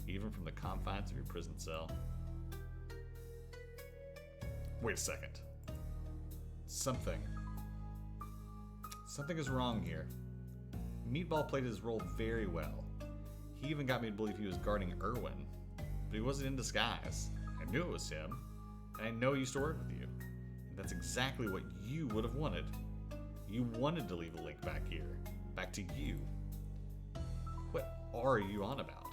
even from the confines of your prison cell. Wait a second. Something is wrong here. Meatball played his role very well. He even got me to believe he was guarding Irwin, but he wasn't in disguise. I knew it was him, and I know he used to work with you. And that's exactly what you would have wanted. You wanted to leave a link back here, back to you. What are you on about?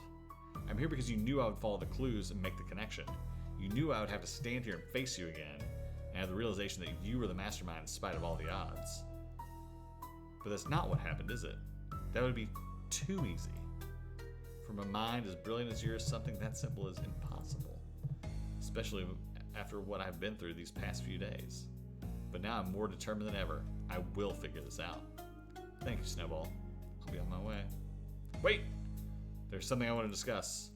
I'm here because you knew I would follow the clues and make the connection. You knew I would have to stand here and face you again, and have the realization that you were the mastermind in spite of all the odds. But that's not what happened, is it? That would be too easy. From a mind as brilliant as yours, something that simple is impossible. Especially after what I've been through these past few days. But now I'm more determined than ever. I will figure this out. Thank you, Snowball. I'll be on my way. Wait! There's something I want to discuss.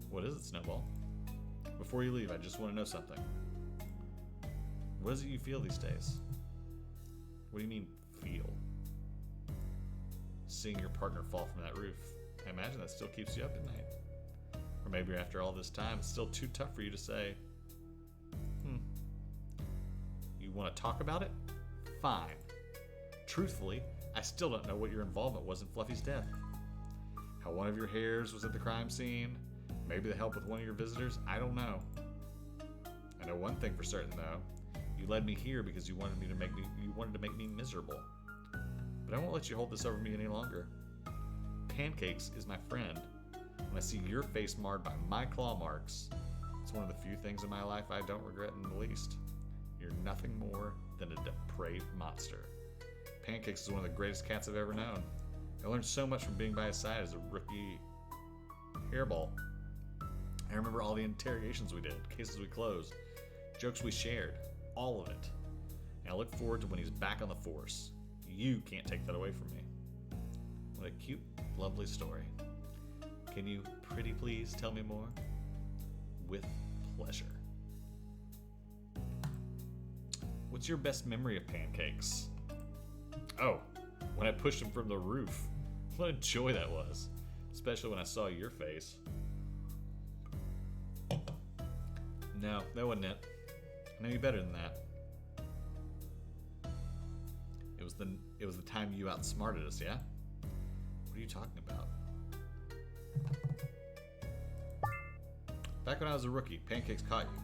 What is it, Snowball? Before you leave, I just want to know something. What is it you feel these days? What do you mean, feel? Seeing your partner fall from that roof. I imagine that still keeps you up at night. Or maybe after all this time, it's still too tough for you to say, You want to talk about it? Fine. Truthfully, I still don't know what your involvement was in Fluffy's death. How one of your hairs was at the crime scene, maybe the help with one of your visitors, I don't know. I know one thing for certain though. You led me here because you wanted to make me miserable. But I won't let you hold this over me any longer. Pancakes is my friend. When I see your face marred by my claw marks, it's one of the few things in my life I don't regret in the least. You're nothing more than a depraved monster. Pancakes is one of the greatest cats I've ever known. I learned so much from being by his side as a rookie hairball. I remember all the interrogations we did, cases we closed, jokes we shared, all of it. And I look forward to when he's back on the force. You can't take that away from me. What a cute, lovely story. Can you pretty please tell me more? With pleasure. What's your best memory of Pancakes? Oh, when I pushed him from the roof. What a joy that was. Especially when I saw your face. No, that wasn't it. I know you better than that. It was the time you outsmarted us, yeah? What are you talking about? Back when I was a rookie, Pancakes caught you.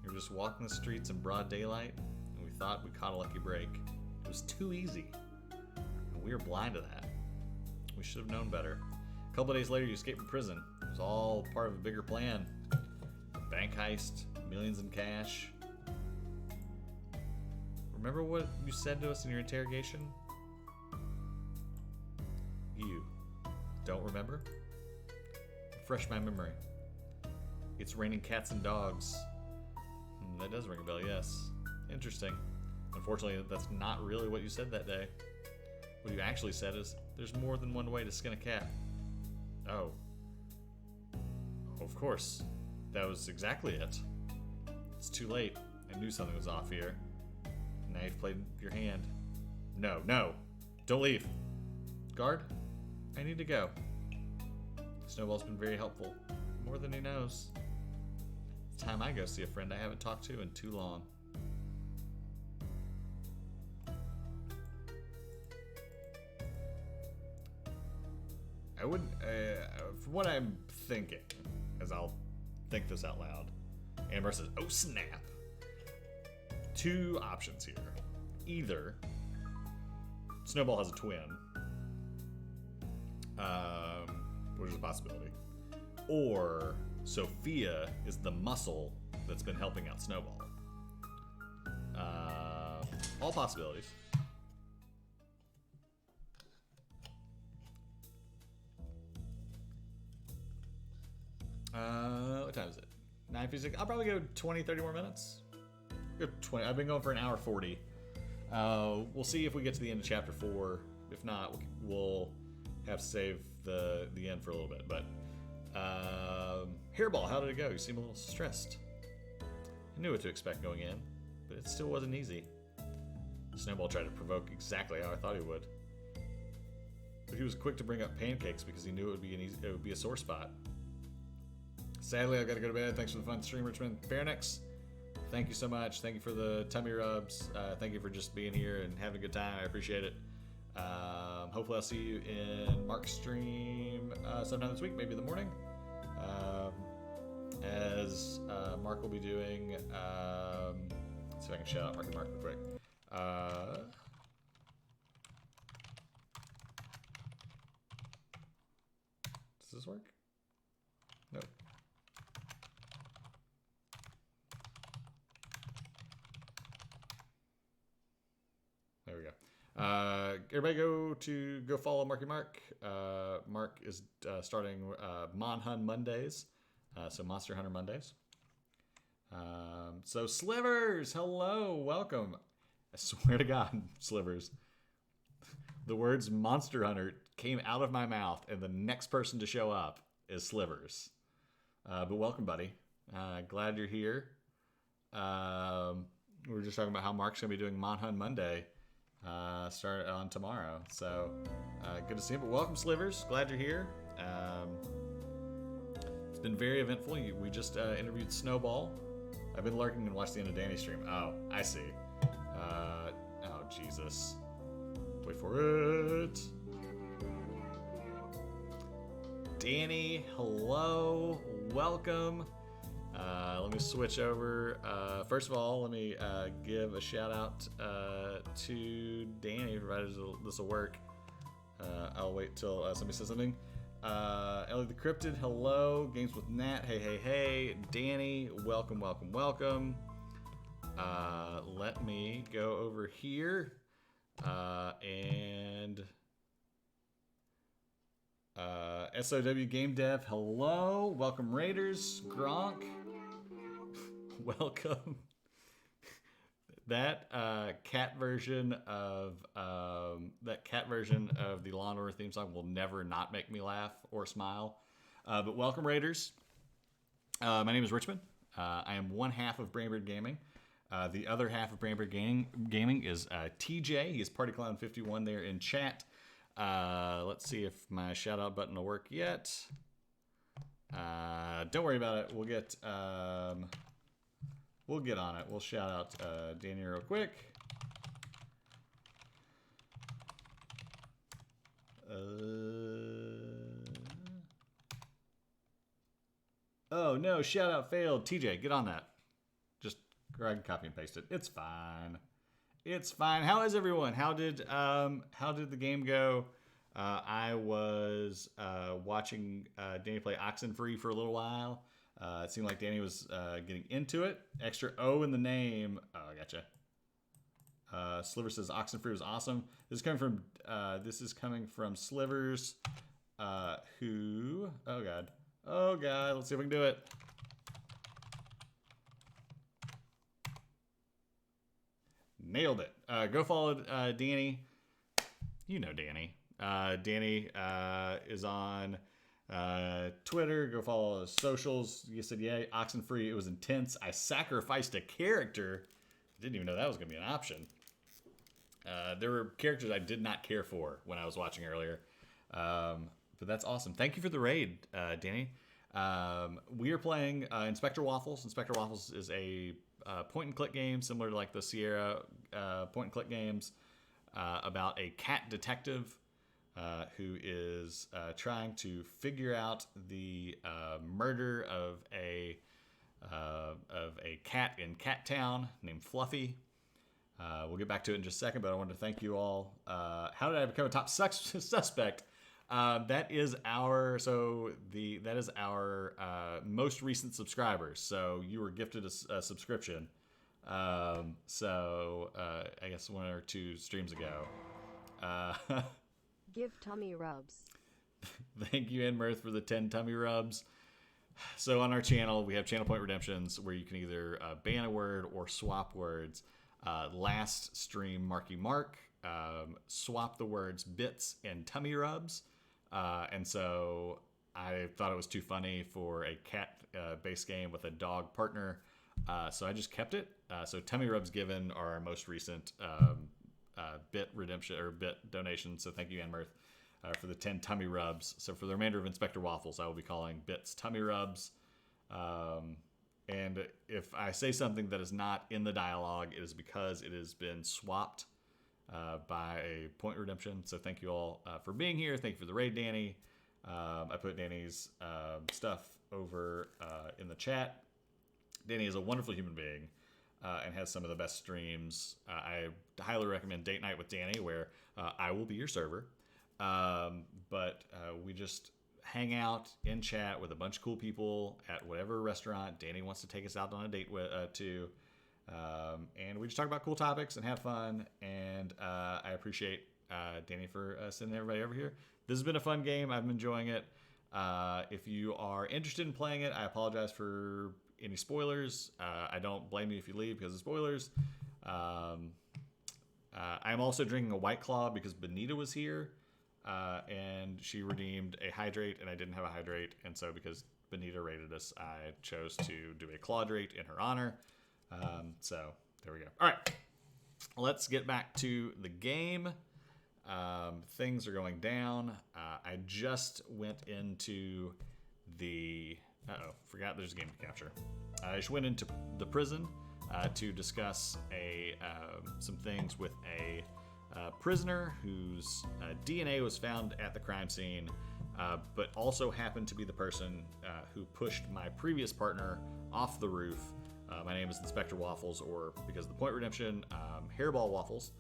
You were just walking the streets in broad daylight, and we thought we caught a lucky break. It was too easy, and we were blind to that. We should have known better. A couple of days later, you escaped from prison. It was all part of a bigger plan. A bank heist, millions in cash. Remember what you said to us in your interrogation? You don't remember? Refresh my memory. It's raining cats and dogs. That does ring a bell, yes. Interesting. Unfortunately, that's not really what you said that day. What you actually said is, there's more than one way to skin a cat. Oh. Of course. That was exactly it. It's too late. I knew something was off here. Now you've played your hand. No, no. Don't leave. Guard, I need to go. Snowball's been very helpful. More than he knows. It's time I go see a friend I haven't talked to in too long. I wouldn't, from what I'm thinking, as I'll think this out loud, Amber says, oh snap. Two options here. Either Snowball has a twin, which is a possibility, or Sophia is the muscle that's been helping out Snowball. All possibilities. What time is it? 9:56. I'll probably go 20, 30 more minutes. Go 20. I've been going for an hour 40. We'll see if we get to the end of chapter 4. If not, we'll have to save the end for a little bit. But Hairball, how did it go? You seem a little stressed. I knew what to expect going in, but it still wasn't easy. Snowball tried to provoke exactly how I thought he would. But he was quick to bring up pancakes because he knew it would be a sore spot. Sadly, I gotta go to bed. Thanks for the fun stream, Richmond. Fairnix, thank you so much. Thank you for the tummy rubs. Thank you for just being here and having a good time. I appreciate it. Hopefully I'll see you in Mark's stream sometime this week, maybe in the morning. As Mark will be doing, let's see if I can shout out Mark and Mark real quick. Does this work? Nope. There we go. Everybody go follow Marky Mark. Mark is starting Mon Hun Mondays, so Monster Hunter Mondays. So Slivers, hello, welcome. I swear to God, Slivers, the words Monster Hunter came out of my mouth, and the next person to show up is Slivers. But welcome, buddy. Glad you're here. We were just talking about how Mark's gonna be doing Mon Hun Monday. Start on tomorrow, so good to see you. But welcome, Slivers. Glad you're here. It's been very eventful. We just interviewed Snowball. I've been lurking and watched the end of Danny's stream. Oh, I see. Oh, Jesus. Wait for it. Danny, hello. Welcome. Let me switch over. First of all, let me give a shout out to Danny, provided this will work. I'll wait till somebody says something. Ellie the Cryptid, hello. Games with Nat, hey. Danny, welcome. Let me go over here and SOW Game Dev, hello. Welcome Raiders, Gronk. Welcome. That cat version of the Law and Order theme song will never not make me laugh or smile. But welcome, Raiders. My name is Richmond. I am one half of Brainbird Gaming. The other half of Brainbird Gaming is TJ. He is Party Clown 51 there in chat. Let's see if my shout out button will work yet. Don't worry about it. We'll get on it. We'll shout out Danny real quick. Oh no, shout out failed. TJ, get on that. Just grab, copy and paste it. It's fine. How is everyone? How did the game go? I was watching Danny play Oxenfree for a little while. It seemed like Danny was getting into it. Extra O in the name. Oh, I gotcha. Sliver says Oxenfree was awesome. This is coming from Slivers, who? Oh god. Let's see if we can do it. Nailed it. Go follow Danny. You know Danny. Danny is on Twitter. Go follow his socials. You said, yeah, Oxenfree. It was intense. I sacrificed a character. I didn't even know that was going to be an option. There were characters I did not care for when I was watching earlier. But that's awesome. Thank you for the raid, Danny. We are playing Inspector Waffles. Inspector Waffles is a point-and-click game similar to like the Sierra point-and-click games about a cat detective who is trying to figure out the murder of a cat in Cat Town named Fluffy. We'll get back to it in just a second, but I wanted to thank you all. How did I become a top suspect? That is our most recent subscribers. So you were gifted a subscription I guess 1 or 2 streams ago. Give tummy rubs. Thank you, Enmirth, for the 10 tummy rubs. So on our channel, we have channel point redemptions where you can either ban a word or swap words. Last stream, Marky Mark swapped the words bits and tummy rubs. And so I thought it was too funny for a cat-based game with a dog partner. So I just kept it. So tummy rubs given are our most recent bit redemption or bit donation. So thank you, Enmirth, for the 10 tummy rubs. So for the remainder of Inspector Waffles, I will be calling bits tummy rubs. And if I say something that is not in the dialogue, it is because it has been swapped by a point redemption. So thank you all for being here. Thank you for the raid, Danny. I put Danny's stuff over in the chat. Danny is a wonderful human being and has some of the best streams. I highly recommend Date Night with Danny, where I will be your server. But we just hang out in chat with a bunch of cool people at whatever restaurant Danny wants to take us out on a date with, to. And we just talk about cool topics and have fun. And I appreciate Danny for sending everybody over here. This has been a fun game. I'm enjoying it. If you are interested in playing it, I apologize for any spoilers. I don't blame you if you leave because of spoilers. I'm also drinking a White Claw because Benita was here. And she redeemed a hydrate, and I didn't have a hydrate. And so because Benita rated us, I chose to do a clawdrate in her honor. So there we go. All right, let's get back to the game. Things are going down. I just went into the... forgot there's a game to capture. I just went into the prison to discuss some things with a prisoner whose DNA was found at the crime scene, but also happened to be the person who pushed my previous partner off the roof. My name is Inspector Waffles, or because of the point redemption, Hairball Waffles.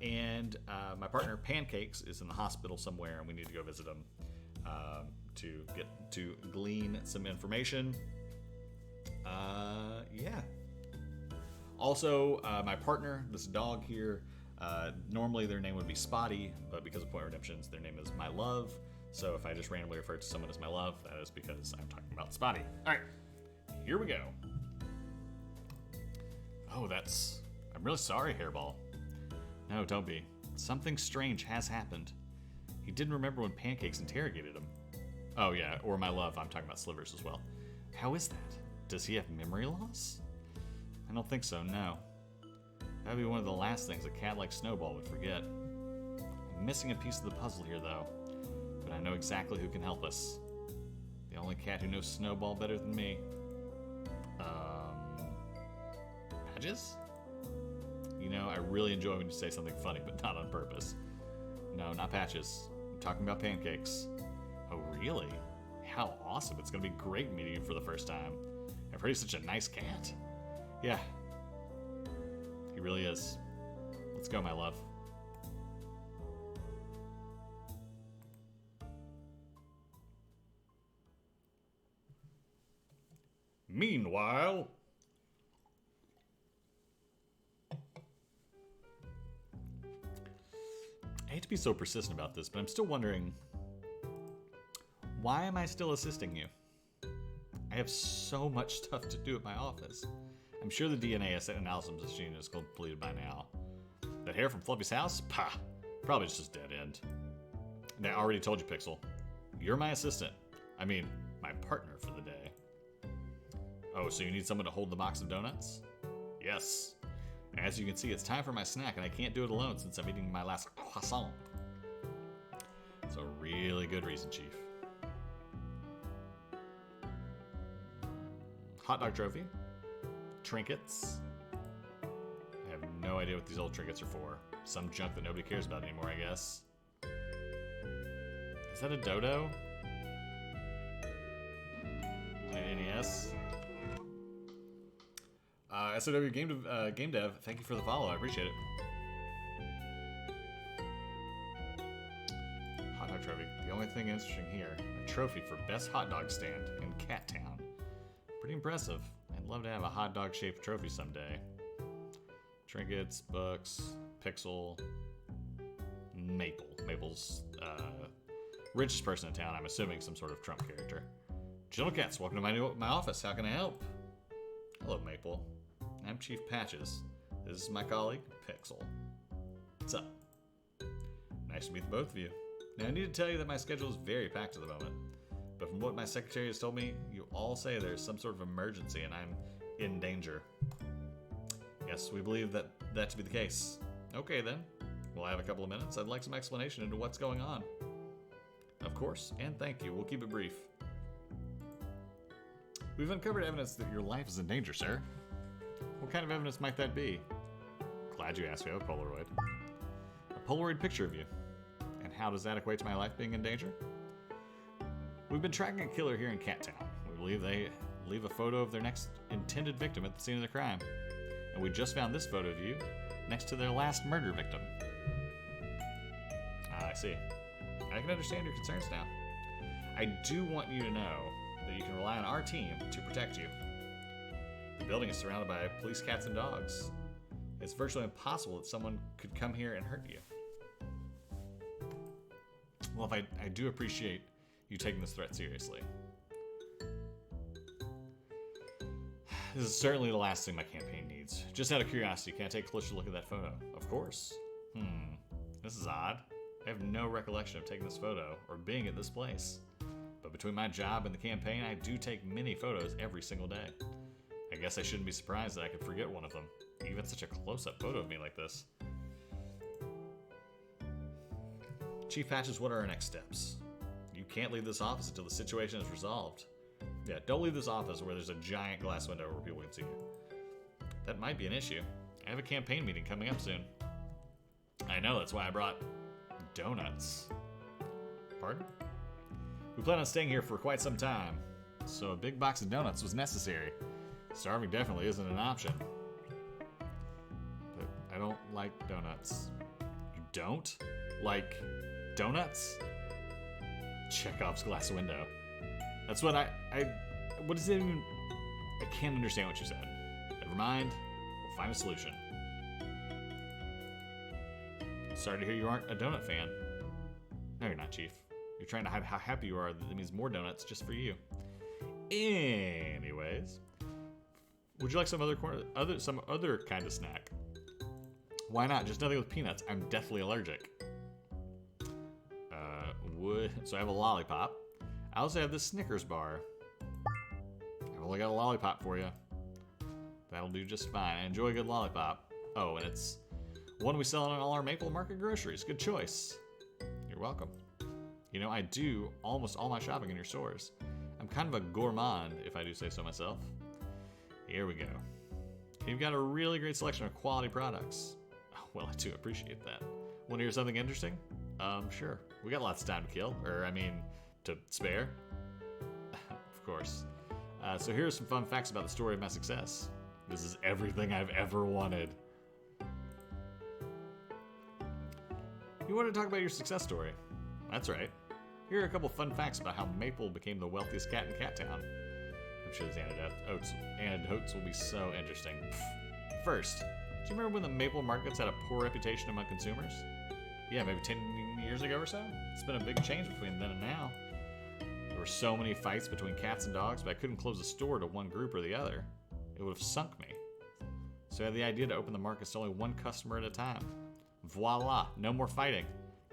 And my partner Pancakes is in the hospital somewhere, and we need to go visit him to glean some information. Yeah. Also, my partner, this dog here, normally their name would be Spotty, but because of point redemptions, their name is My Love. So if I just randomly refer to someone as My Love, that is because I'm talking about Spotty. All right, here we go. Oh, I'm really sorry, Hairball. No, don't be. Something strange has happened. He didn't remember when Pancakes interrogated him. Oh yeah, or My Love, I'm talking about Slivers as well. How is that? Does he have memory loss? I don't think so, no. That'd be one of the last things a cat like Snowball would forget. I'm missing a piece of the puzzle here, though. But I know exactly who can help us. The only cat who knows Snowball better than me. Patches? You know, I really enjoy when you say something funny, but not on purpose. No, not Patches. I'm talking about Pancakes. Oh, really? How awesome. It's going to be great meeting you for the first time. I've heard he's such a nice cat. Yeah. He really is. Let's go, My Love. Meanwhile... I hate to be so persistent about this, but I'm still wondering, why am I still assisting you? I have so much stuff to do at my office. I'm sure the DNA analysis machine is completed by now. That hair from Fluffy's house? Pah! Probably just a dead end. And I already told you, Pixel. You're my assistant. I mean, my partner for the day. Oh, so you need someone to hold the box of donuts? Yes. As you can see, it's time for my snack, and I can't do it alone since I'm eating my last croissant. It's a really good reason, Chief. Hot dog trophy. Trinkets. I have no idea what these old trinkets are for. Some junk that nobody cares about anymore, I guess. Is that a dodo? An NES? SOW Game Dev, thank you for the follow. I appreciate it. Hot dog trophy. The only thing interesting here, a trophy for best hot dog stand in Cat Town. Pretty impressive. I'd love to have a hot dog shaped trophy someday. Trinkets, books, Pixel, Maple. Maple's richest person in town. I'm assuming some sort of Trump character. Gentle Cats, welcome to my office. How can I help? Hello, Maple. I'm Chief Patches. This is my colleague, Pixel. What's up? Nice to meet the both of you. Now, I need to tell you that my schedule is very packed at the moment. But from what my secretary has told me, you all say there's some sort of emergency and I'm in danger. Yes, we believe that to be the case. Okay, then. Well, I have a couple of minutes. I'd like some explanation into what's going on. Of course, and thank you. We'll keep it brief. We've uncovered evidence that your life is in danger, sir. What kind of evidence might that be? Glad you asked. We have a Polaroid. A Polaroid picture of you. And how does that equate to my life being in danger? We've been tracking a killer here in Cat Town. We believe they leave a photo of their next intended victim at the scene of the crime. And we just found this photo of you next to their last murder victim. I see. I can understand your concerns now. I do want you to know that you can rely on our team to protect you. The building is surrounded by police cats and dogs. It's virtually impossible that someone could come here and hurt you. Well, I do appreciate you taking this threat seriously. This is certainly the last thing my campaign needs. Just out of curiosity, can I take a closer look at that photo? Of course. This is odd. I have no recollection of taking this photo or being at this place. But between my job and the campaign, I do take many photos every single day. I guess I shouldn't be surprised that I could forget one of them. Even such a close-up photo of me like this. Chief Patches, what are our next steps? You can't leave this office until the situation is resolved. Yeah, don't leave this office where there's a giant glass window where people can see you. That might be an issue. I have a campaign meeting coming up soon. I know, that's why I brought donuts. Pardon? We plan on staying here for quite some time, so a big box of donuts was necessary. Starving definitely isn't an option. But I don't like donuts. You don't? Like donuts? Chekhov's glass window. That's what what does it even... I can't understand what you said. Never mind. We'll find a solution. Sorry to hear you aren't a donut fan. No, you're not, Chief. You're trying to hide how happy you are that it means more donuts just for you. Anyways, would you like some other kind of snack? Why not? Just nothing with peanuts. I'm deathly allergic. So I have a lollipop. I also have this Snickers bar. I've only got a lollipop for you. That'll do just fine. I enjoy a good lollipop. Oh, and it's one we sell in all our Maple Market groceries. Good choice. You're welcome. You know, I do almost all my shopping in your stores. I'm kind of a gourmand, if I do say so myself. Here we go. You've got a really great selection of quality products. Oh, well, I do appreciate that. Want to hear something interesting? Sure. We got lots of time to kill, to spare. Of course. So here are some fun facts about the story of my success. This is everything I've ever wanted. You want to talk about your success story? That's right. Here are a couple fun facts about how Maple became the wealthiest cat in Cat Town. I'm sure these anecdotes will be so interesting. First, do you remember when the Maple markets had a poor reputation among consumers? Yeah, maybe 10 years ago or so? It's been a big change between then and now. There were so many fights between cats and dogs, but I couldn't close a store to one group or the other. It would have sunk me. So I had the idea to open the markets to only one customer at a time. Voila, no more fighting.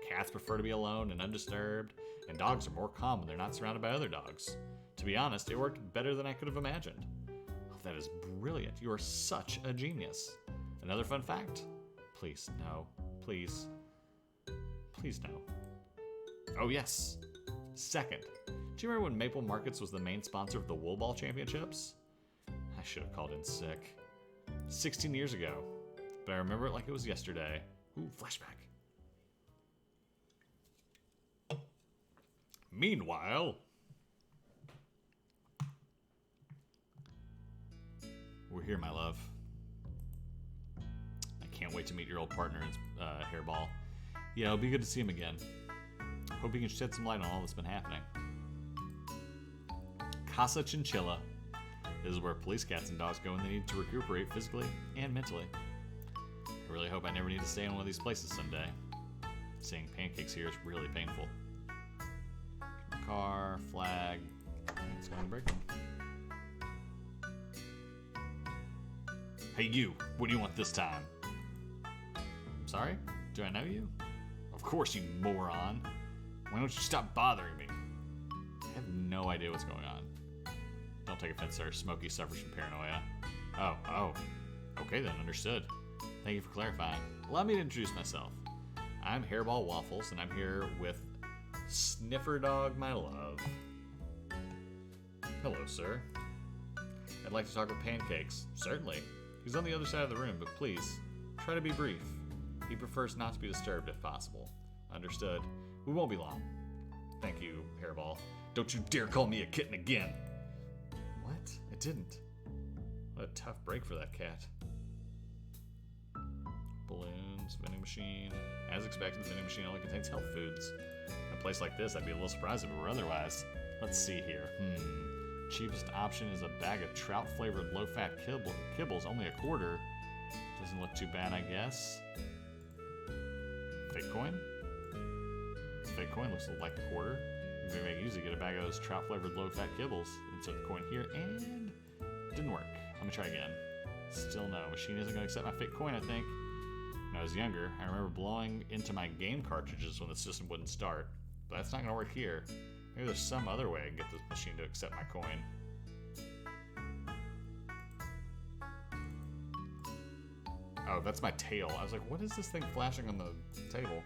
Cats prefer to be alone and undisturbed, and dogs are more calm when they're not surrounded by other dogs. To be honest, it worked better than I could have imagined. Oh, that is brilliant. You are such a genius. Another fun fact? Please, no. Please. Please, no. Oh, yes. Second, do you remember when Maple Markets was the main sponsor of the Wool Ball Championships? I should have called in sick. 16 years ago. But I remember it like it was yesterday. Ooh, flashback. Meanwhile, we're here, my love. I can't wait to meet your old partner in Hairball. Yeah, it'll be good to see him again. Hope you can shed some light on all that's been happening. Casa Chinchilla. This is where police cats and dogs go when they need to recuperate physically and mentally. I really hope I never need to stay in one of these places someday. Seeing pancakes here is really painful. Car, flag. It's going to break them. Hey you, what do you want this time? I'm sorry? Do I know you? Of course, you moron. Why don't you stop bothering me? I have no idea what's going on. Don't take offense, sir. Smokey suffers from paranoia. Oh. Okay then, understood. Thank you for clarifying. Allow me to introduce myself. I'm Hairball Waffles, and I'm here with Sniffer Dog, my love. Hello, sir. I'd like to talk with Pancakes. Certainly. He's on the other side of the room, but please, try to be brief. He prefers not to be disturbed if possible. Understood. We won't be long. Thank you, Hairball. Don't you dare call me a kitten again! What? I didn't. What a tough break for that cat. Balloons, vending machine. As expected, the vending machine only contains health foods. In a place like this, I'd be a little surprised if it were otherwise. Let's see here. Cheapest option is a bag of trout-flavored low-fat kibbles, only a quarter. Doesn't look too bad, I guess. Fake coin? Fake coin looks like a quarter. You may make use to get a bag of those trout-flavored low-fat kibbles. Insert the coin here, and didn't work. Let me try again. Still no. Machine isn't going to accept my fake coin, I think. When I was younger, I remember blowing into my game cartridges when the system wouldn't start. But that's not going to work here. Maybe there's some other way I can get this machine to accept my coin. Oh, that's my tail. I was like, what is this thing flashing on the table?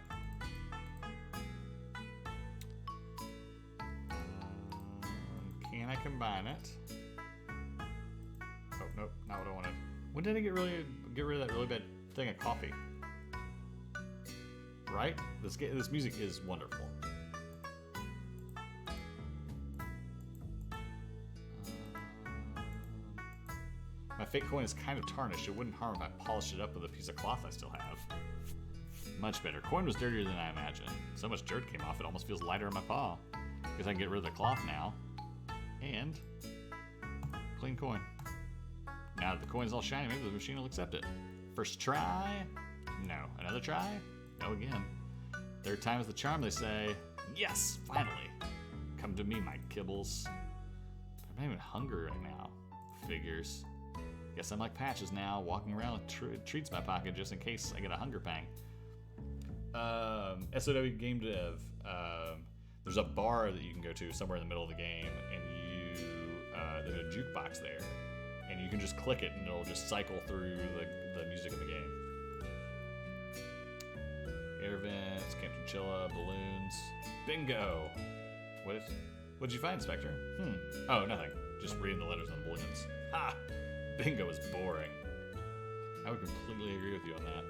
Can I combine it? Oh, nope, not what I wanted. When did I get rid of that really bad thing of coffee? Right? This music is wonderful. My fake coin is kind of tarnished. It wouldn't harm if I polished it up with a piece of cloth I still have. Much better. Coin was dirtier than I imagined. So much dirt came off, it almost feels lighter in my paw. Guess I can get rid of the cloth now. And clean coin. Now that the coin's all shiny, maybe the machine will accept it. First try? No. Another try? No again. Third time is the charm, they say. Yes, finally. Come to me, my kibbles. I'm not even hungry right now. Figures. Guess I'm like Patches now, walking around with treats in my pocket just in case I get a hunger pang. SOW Game Dev. There's a bar that you can go to somewhere in the middle of the game, and there's a jukebox there, and you can just click it, and it'll just cycle through the music of the game. Air vents, Camp Chinchilla, balloons, bingo. What'd you find, Spectre? Oh, nothing. Just reading the letters on the balloons. Ha! Bingo is boring. I would completely agree with you on that.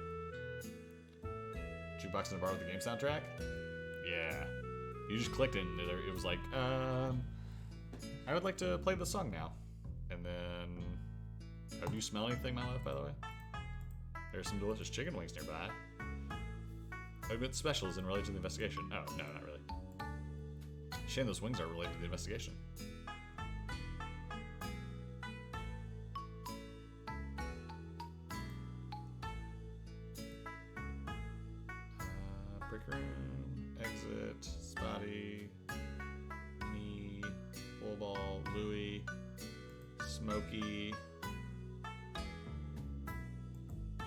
Jukebox in a bar with the game soundtrack? Yeah. You just clicked it and it was like, I would like to play the song now. And then, have you smelled anything, my love, by the way? There's some delicious chicken wings nearby. What special is in relation to the investigation? Oh, no, not really. Shame those wings aren't related to the investigation. Break room, exit, Spotty, me, Bullball, Louie, Smokey. I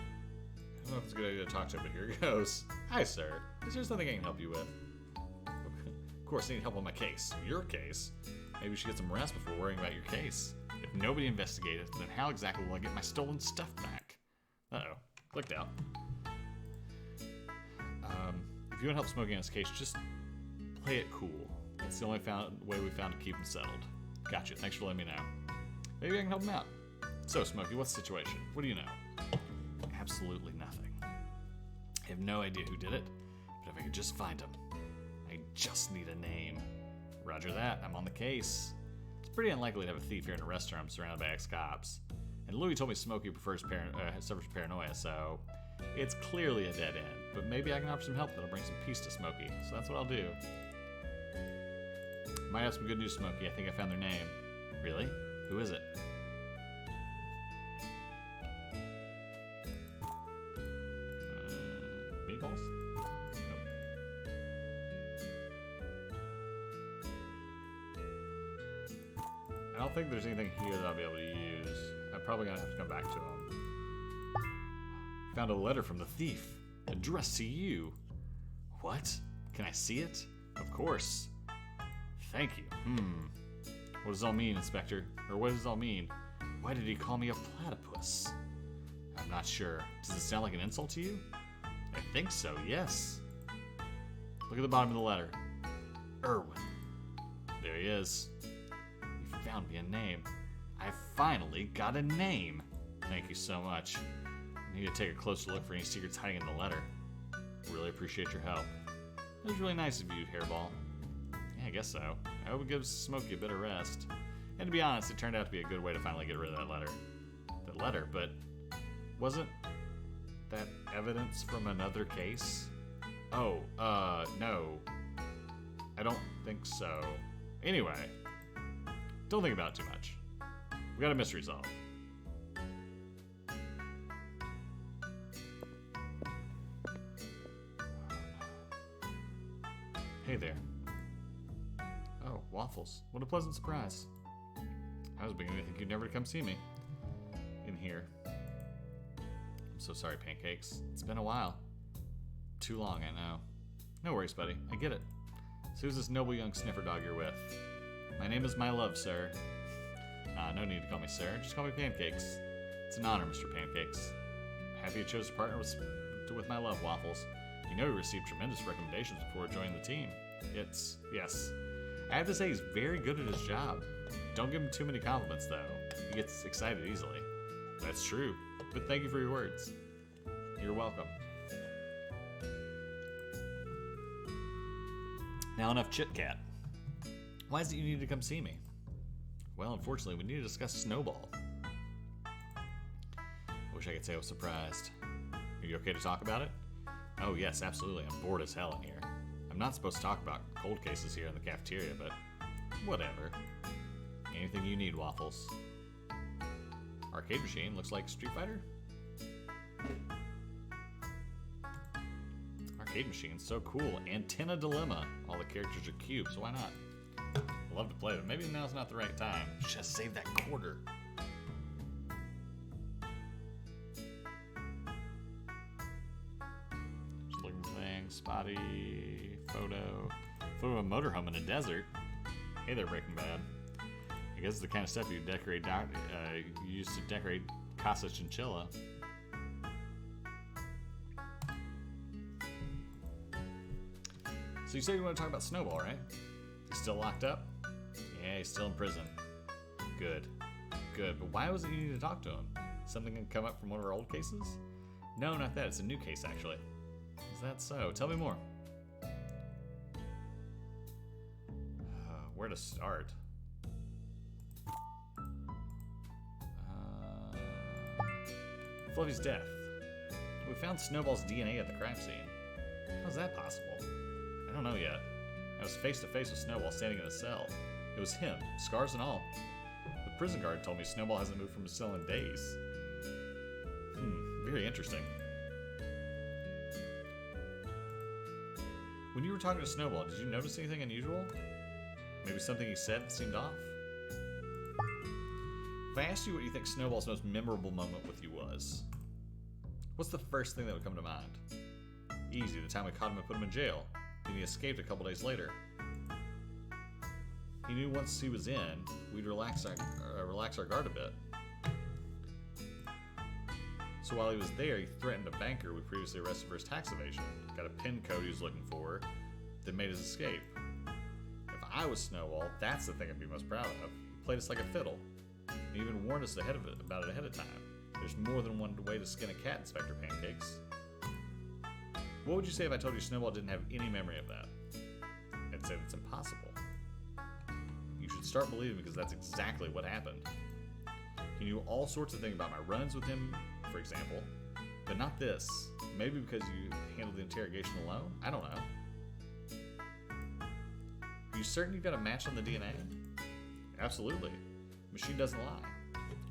don't know if it's a good idea to talk to him, but here he goes. Hi, sir. Is there something I can help you with? Of course, I need help on my case. Your case? Maybe you should get some rest before worrying about your case. If nobody investigated, then how exactly will I get my stolen stuff back? Uh-oh. Clicked out. If you want help Smokey on his case, just play it cool. It's the only way we found to keep him settled. Gotcha. Thanks for letting me know. Maybe I can help him out. So, Smokey, what's the situation? What do you know? Absolutely nothing. I have no idea who did it, but if I could just find him. I just need a name. Roger that. I'm on the case. It's pretty unlikely to have a thief here in a restaurant surrounded by ex-cops. And Louis told me Smokey suffers paranoia, so it's clearly a dead end. But maybe I can offer some help that'll bring some peace to Smokey. So that's what I'll do. Might have some good news, Smokey. I think I found their name. Really? Who is it? meatballs? Nope. I don't think there's anything here that I'll be able to use. I'm probably gonna have to come back to him. Found a letter from the thief, addressed to you. What? Can I see it? Of course. Thank you. What does it all mean, Inspector? Or what does it all mean? Why did he call me a platypus? I'm not sure. Does it sound like an insult to you? I think so, yes. Look at the bottom of the letter. Irwin. There he is. You found me a name. I finally got a name. Thank you so much. I need to take a closer look for any secrets hiding in the letter. Really appreciate your help. It was really nice of you, Hairball. Yeah, I guess so. I hope it gives Smokey a bit of rest. And to be honest, it turned out to be a good way to finally get rid of that letter. But wasn't that evidence from another case? Oh, no. I don't think so. Anyway, don't think about it too much. We got a mystery solved. Hey there. Oh, Waffles. What a pleasant surprise. I was beginning to think you'd never come see me in here. I'm so sorry, Pancakes. It's been a while. Too long, I know. No worries, buddy. I get it. So who's this noble young sniffer dog you're with? My name is My Love, sir. No need to call me sir. Just call me Pancakes. It's an honor, Mr. Pancakes. I'm happy you chose to partner with My Love, Waffles. You know he received tremendous recommendations before joining the team. Yes. I have to say he's very good at his job. Don't give him too many compliments, though. He gets excited easily. That's true, but thank you for your words. You're welcome. Now enough chit-chat. Why is it you need to come see me? Well, unfortunately, we need to discuss Snowball. I wish I could say I was surprised. Are you okay to talk about it? Oh yes, absolutely. I'm bored as hell in here. I'm not supposed to talk about cold cases here in the cafeteria, but whatever. Anything you need, Waffles. Arcade machine looks like Street Fighter. Arcade machine's so cool. Antenna Dilemma. All the characters are cute, so why not? I'd love to play, but maybe now's not the right time. Just save that quarter. Just looking for things. Spotty. Photo of a motorhome in a desert. Hey there, Breaking Bad. I guess it's the kind of stuff you decorate. You used to decorate Casa Chinchilla. So you said you want to talk about Snowball, right? He's still locked up? Yeah, he's still in prison. Good. But why was it you need to talk to him? Something can come up from one of our old cases? No, not that. It's a new case, actually. Is that so? Tell me more. Where to start? Fluffy's death. We found Snowball's DNA at the crime scene. How's that possible? I don't know yet. I was face to face with Snowball standing in a cell. It was him, scars and all. The prison guard told me Snowball hasn't moved from his cell in days. Very interesting. When you were talking to Snowball, did you notice anything unusual? Maybe something he said that seemed off? If I asked you what you think Snowball's most memorable moment with you was, what's the first thing that would come to mind? Easy, the time we caught him and put him in jail. Then he escaped a couple days later. He knew once he was in, we'd relax our guard a bit. So while he was there, he threatened a banker we previously arrested for his tax evasion, got a PIN code he was looking for, then made his escape. If I was Snowball, that's the thing I'd be most proud of. He played us like a fiddle. He even warned us about it ahead of time. There's more than one way to skin a cat, Inspector Pancakes. What would you say if I told you Snowball didn't have any memory of that? I'd say that's impossible. You should start believing because that's exactly what happened. He knew all sorts of things about my run-ins with him, for example, but not this. Maybe because you handled the interrogation alone? I don't know. Are you certain you've got a match on the DNA? Absolutely. The machine doesn't lie.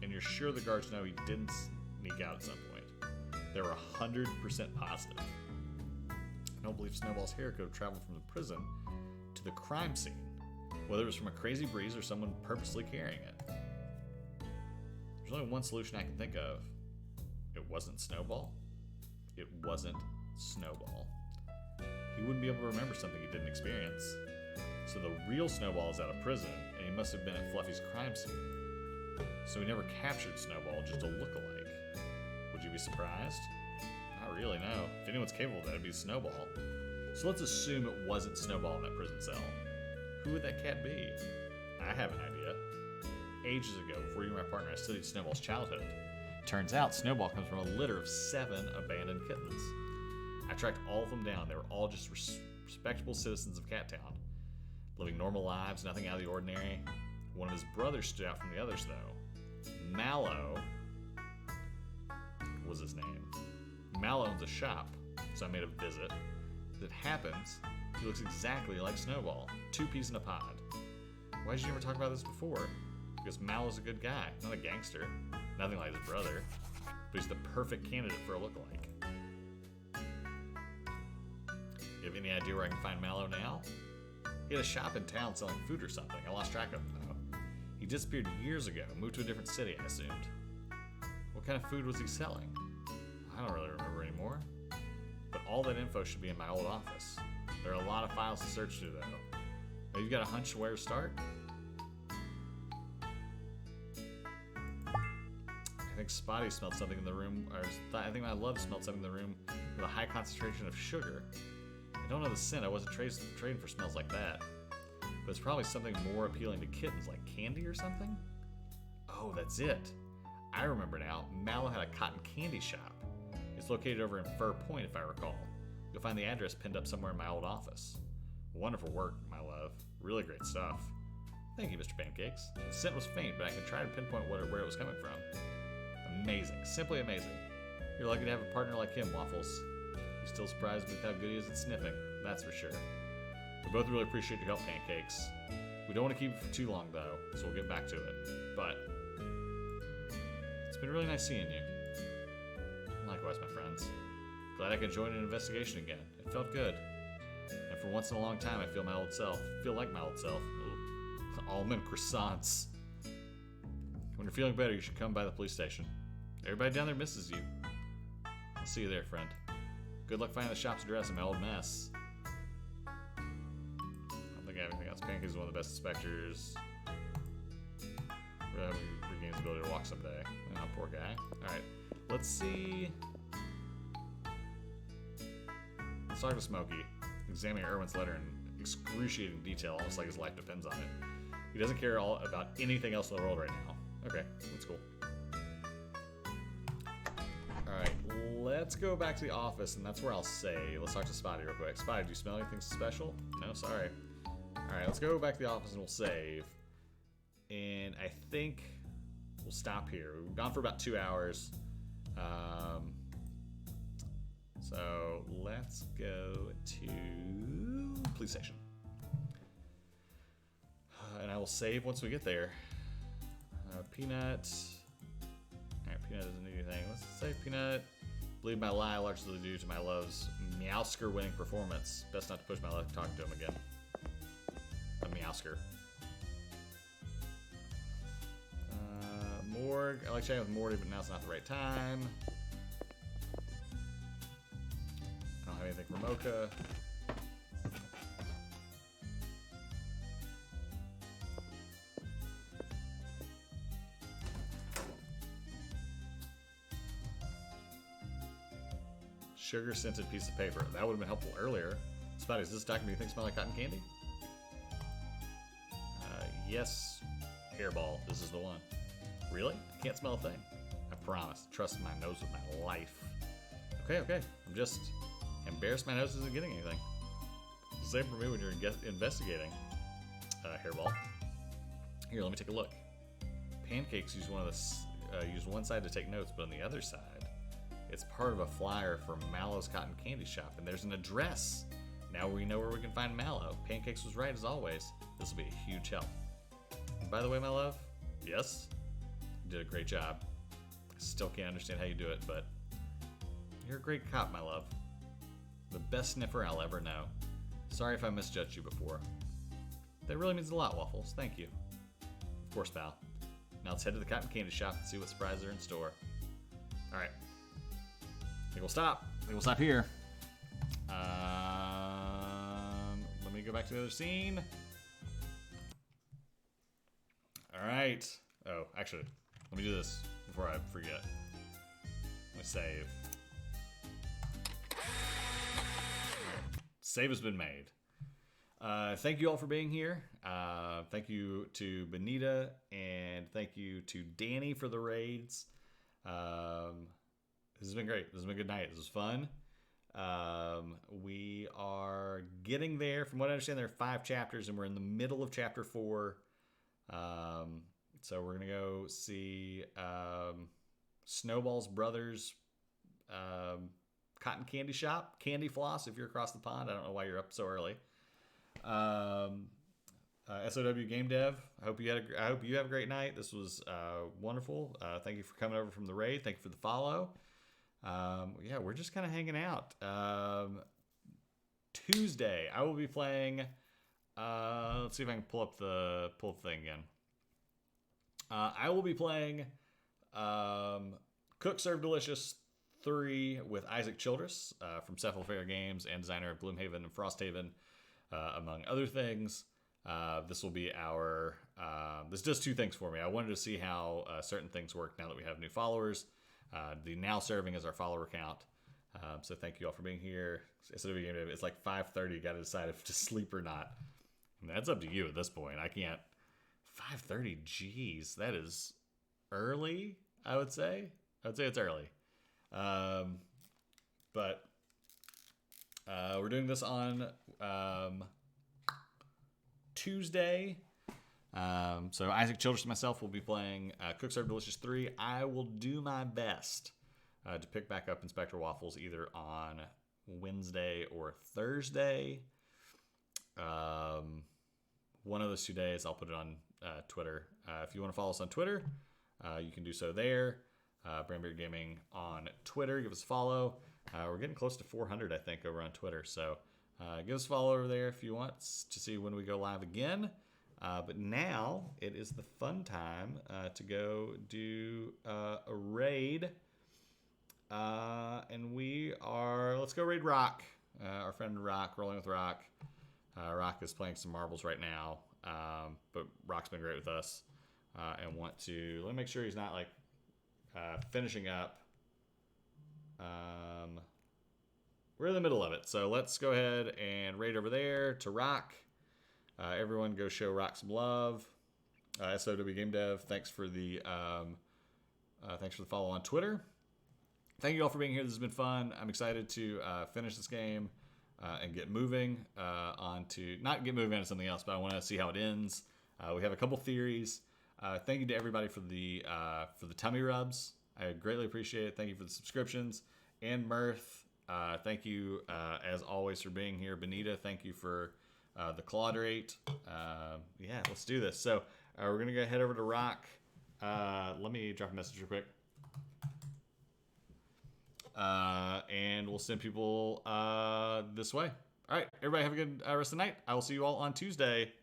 And you're sure the guards know he didn't sneak out at some point? They were 100% positive. don't believe Snowball's hair could have traveled from the prison to the crime scene, whether it was from a crazy breeze or someone purposely carrying it. There's only one solution I can think of. It wasn't Snowball. It wasn't Snowball. He wouldn't be able to remember something he didn't experience. So the real Snowball is out of prison, and he must have been at Fluffy's crime scene. So he never captured Snowball, just a look-alike. Would you be surprised? Not really, no. If anyone's capable of that, it'd be Snowball. So let's assume it wasn't Snowball in that prison cell. Who would that cat be? I have an idea. Ages ago, before you were my partner, I studied Snowball's childhood. Turns out Snowball comes from a litter of 7 abandoned kittens. I tracked all of them down. They were all just respectable citizens of Cat Town, living normal lives, nothing out of the ordinary. One of his brothers stood out from the others, though. Mallow was his name. Mallow owns a shop, so I made a visit. As it happens, he looks exactly like Snowball. 2 peas in a pod. Why did you never talk about this before? Because Mallow's a good guy, not a gangster. Nothing like his brother. But he's the perfect candidate for a lookalike. You have any idea where I can find Mallow now? He had a shop in town selling food or something. I lost track of him, though. He disappeared years ago, moved to a different city, I assumed. What kind of food was he selling? I don't really remember anymore. But all that info should be in my old office. There are a lot of files to search through, though. Have you got a hunch where to start? I think Spotty smelled something in the room, or I think my love smelled something in the room with a high concentration of sugar. I don't know the scent, I wasn't trading for smells like that. But it's probably something more appealing to kittens, like candy or something? Oh, that's it. I remember now, Mallow had a cotton candy shop. It's located over in Fur Point, if I recall. You'll find the address pinned up somewhere in my old office. Wonderful work, my love. Really great stuff. Thank you, Mr. Pancakes. The scent was faint, but I can try to pinpoint where it was coming from. Amazing. Simply amazing. You're lucky to have a partner like him, Waffles. You still surprised me with how good he is at sniffing, that's for sure. We both really appreciate your help, Pancakes. We don't want to keep it for too long, though, so we'll get back to it. But it's been really nice seeing you. Likewise, my friends. Glad I could join an investigation again. It felt good. And for once in a long time, I feel my old self. Feel like my old self. Ooh. Almond croissants. When you're feeling better, you should come by the police station. Everybody down there misses you. I'll see you there, friend. Good luck finding the shop's address in my old mess. I don't think I have anything else. Pancake is one of the best inspectors. Regains the ability to walk someday. Oh, poor guy. Alright, let's see. Let's talk to Smokey. Examining Irwin's letter in excruciating detail, almost like his life depends on it. He doesn't care all about anything else in the world right now. Okay, that's cool. Alright, let's go back to the office, and that's where I'll say. Let's talk to Spotty real quick. Spotty, do you smell anything special? No, sorry. Alright, let's go back to the office and we'll save. And I think we'll stop here. We've gone for about 2 hours. So let's go to police station. And I will save once we get there. Peanut. Alright, Peanut doesn't need anything. Let's save Peanut. Believe my lie largely due to my love's Meowsker winning performance. Best not to push my luck talking to him again. A Meowsker. Morg. I like chatting with Morty, but now's not the right time. I don't have anything for Mocha. Sugar-scented piece of paper. That would have been helpful earlier. Spotty, is this document you think smell like cotton candy? Yes. Hairball. This is the one. Really? I can't smell a thing. I promise. Trust my nose with my life. Okay. I'm just embarrassed my nose isn't getting anything. Same for me when you're investigating. Hairball. Here, let me take a look. Pancakes use one side to take notes, but on the other side, it's part of a flyer for Mallow's Cotton Candy Shop, and there's an address. Now we know where we can find Mallow. Pancakes was right as always. This will be a huge help. And by the way, my love, yes, you did a great job. I still can't understand how you do it, but you're a great cop, my love. The best sniffer I'll ever know. Sorry if I misjudged you before. That really means a lot, Waffles. Thank you. Of course, pal. Now let's head to the cotton candy shop and see what surprises are in store. Alright. I think we'll stop. Here. Let me go back to the other scene. Alright. Oh, actually, let me do this before I forget. Let me save. Save has been made. Thank you all for being here. Thank you to Benita, and thank you to Danny for the raids. This has been great. This has been a good night. This was fun. We are getting there. From what I understand, there are 5 chapters, and we're in the middle of chapter 4. So we're going to go see Snowball's brother's cotton candy shop. Candy Floss, if you're across the pond. I don't know why you're up so early. SOW Game Dev, I hope you have a great night. This was wonderful. Thank you for coming over from the raid. Thank you for the follow. Yeah, we're just kind of hanging out. Tuesday, I will be playing. Let's see if I can pull the thing again. I will be playing Cook Serve Delicious 3 with Isaac Childress from Cephalofair Games and designer of Gloomhaven and Frosthaven, among other things. This will be our. This does 2 things for me. I wanted to see how certain things work now that we have new followers. The now serving as our follower count. So thank you all for being here. It's like 5:30. Got to decide if to sleep or not. And that's up to you at this point. I can't. 5:30. Jeez, that is early. I would say it's early. But we're doing this on Tuesday. So Isaac Childress and myself will be playing Cook Serve Delicious 3. I will do my best to pick back up Inspector Waffles either on Wednesday or Thursday. One of those 2 days, I'll put it on Twitter. If you want to follow us on Twitter, you can do so there. Brandbeard Gaming on Twitter. Give us a follow. We're getting close to 400, I think, over on Twitter. So give us a follow over there if you want to see when we go live again. But now it is the fun time to go do a raid. And let's go raid Rock. Our friend Rock, Rolling with Rock. Rock is playing some marbles right now. But Rock's been great with us. And let me make sure he's not like finishing up. We're in the middle of it. So let's go ahead and raid over there to Rock. Everyone go show Rock some love. SOW Game Dev, thanks for the follow on Twitter. Thank you all for being here. This has been fun. I'm excited to finish this game and get moving not get moving onto something else, but I want to see how it ends. We have a couple theories. Thank you to everybody for the tummy rubs. I greatly appreciate it. Thank you for the subscriptions. And Mirth, thank you as always for being here. Benita, thank you for the Clauderate. Yeah, let's do this. So we're going to go head over to Rock. Let me drop a message real quick. And we'll send people this way. All right, everybody have a good rest of the night. I will see you all on Tuesday.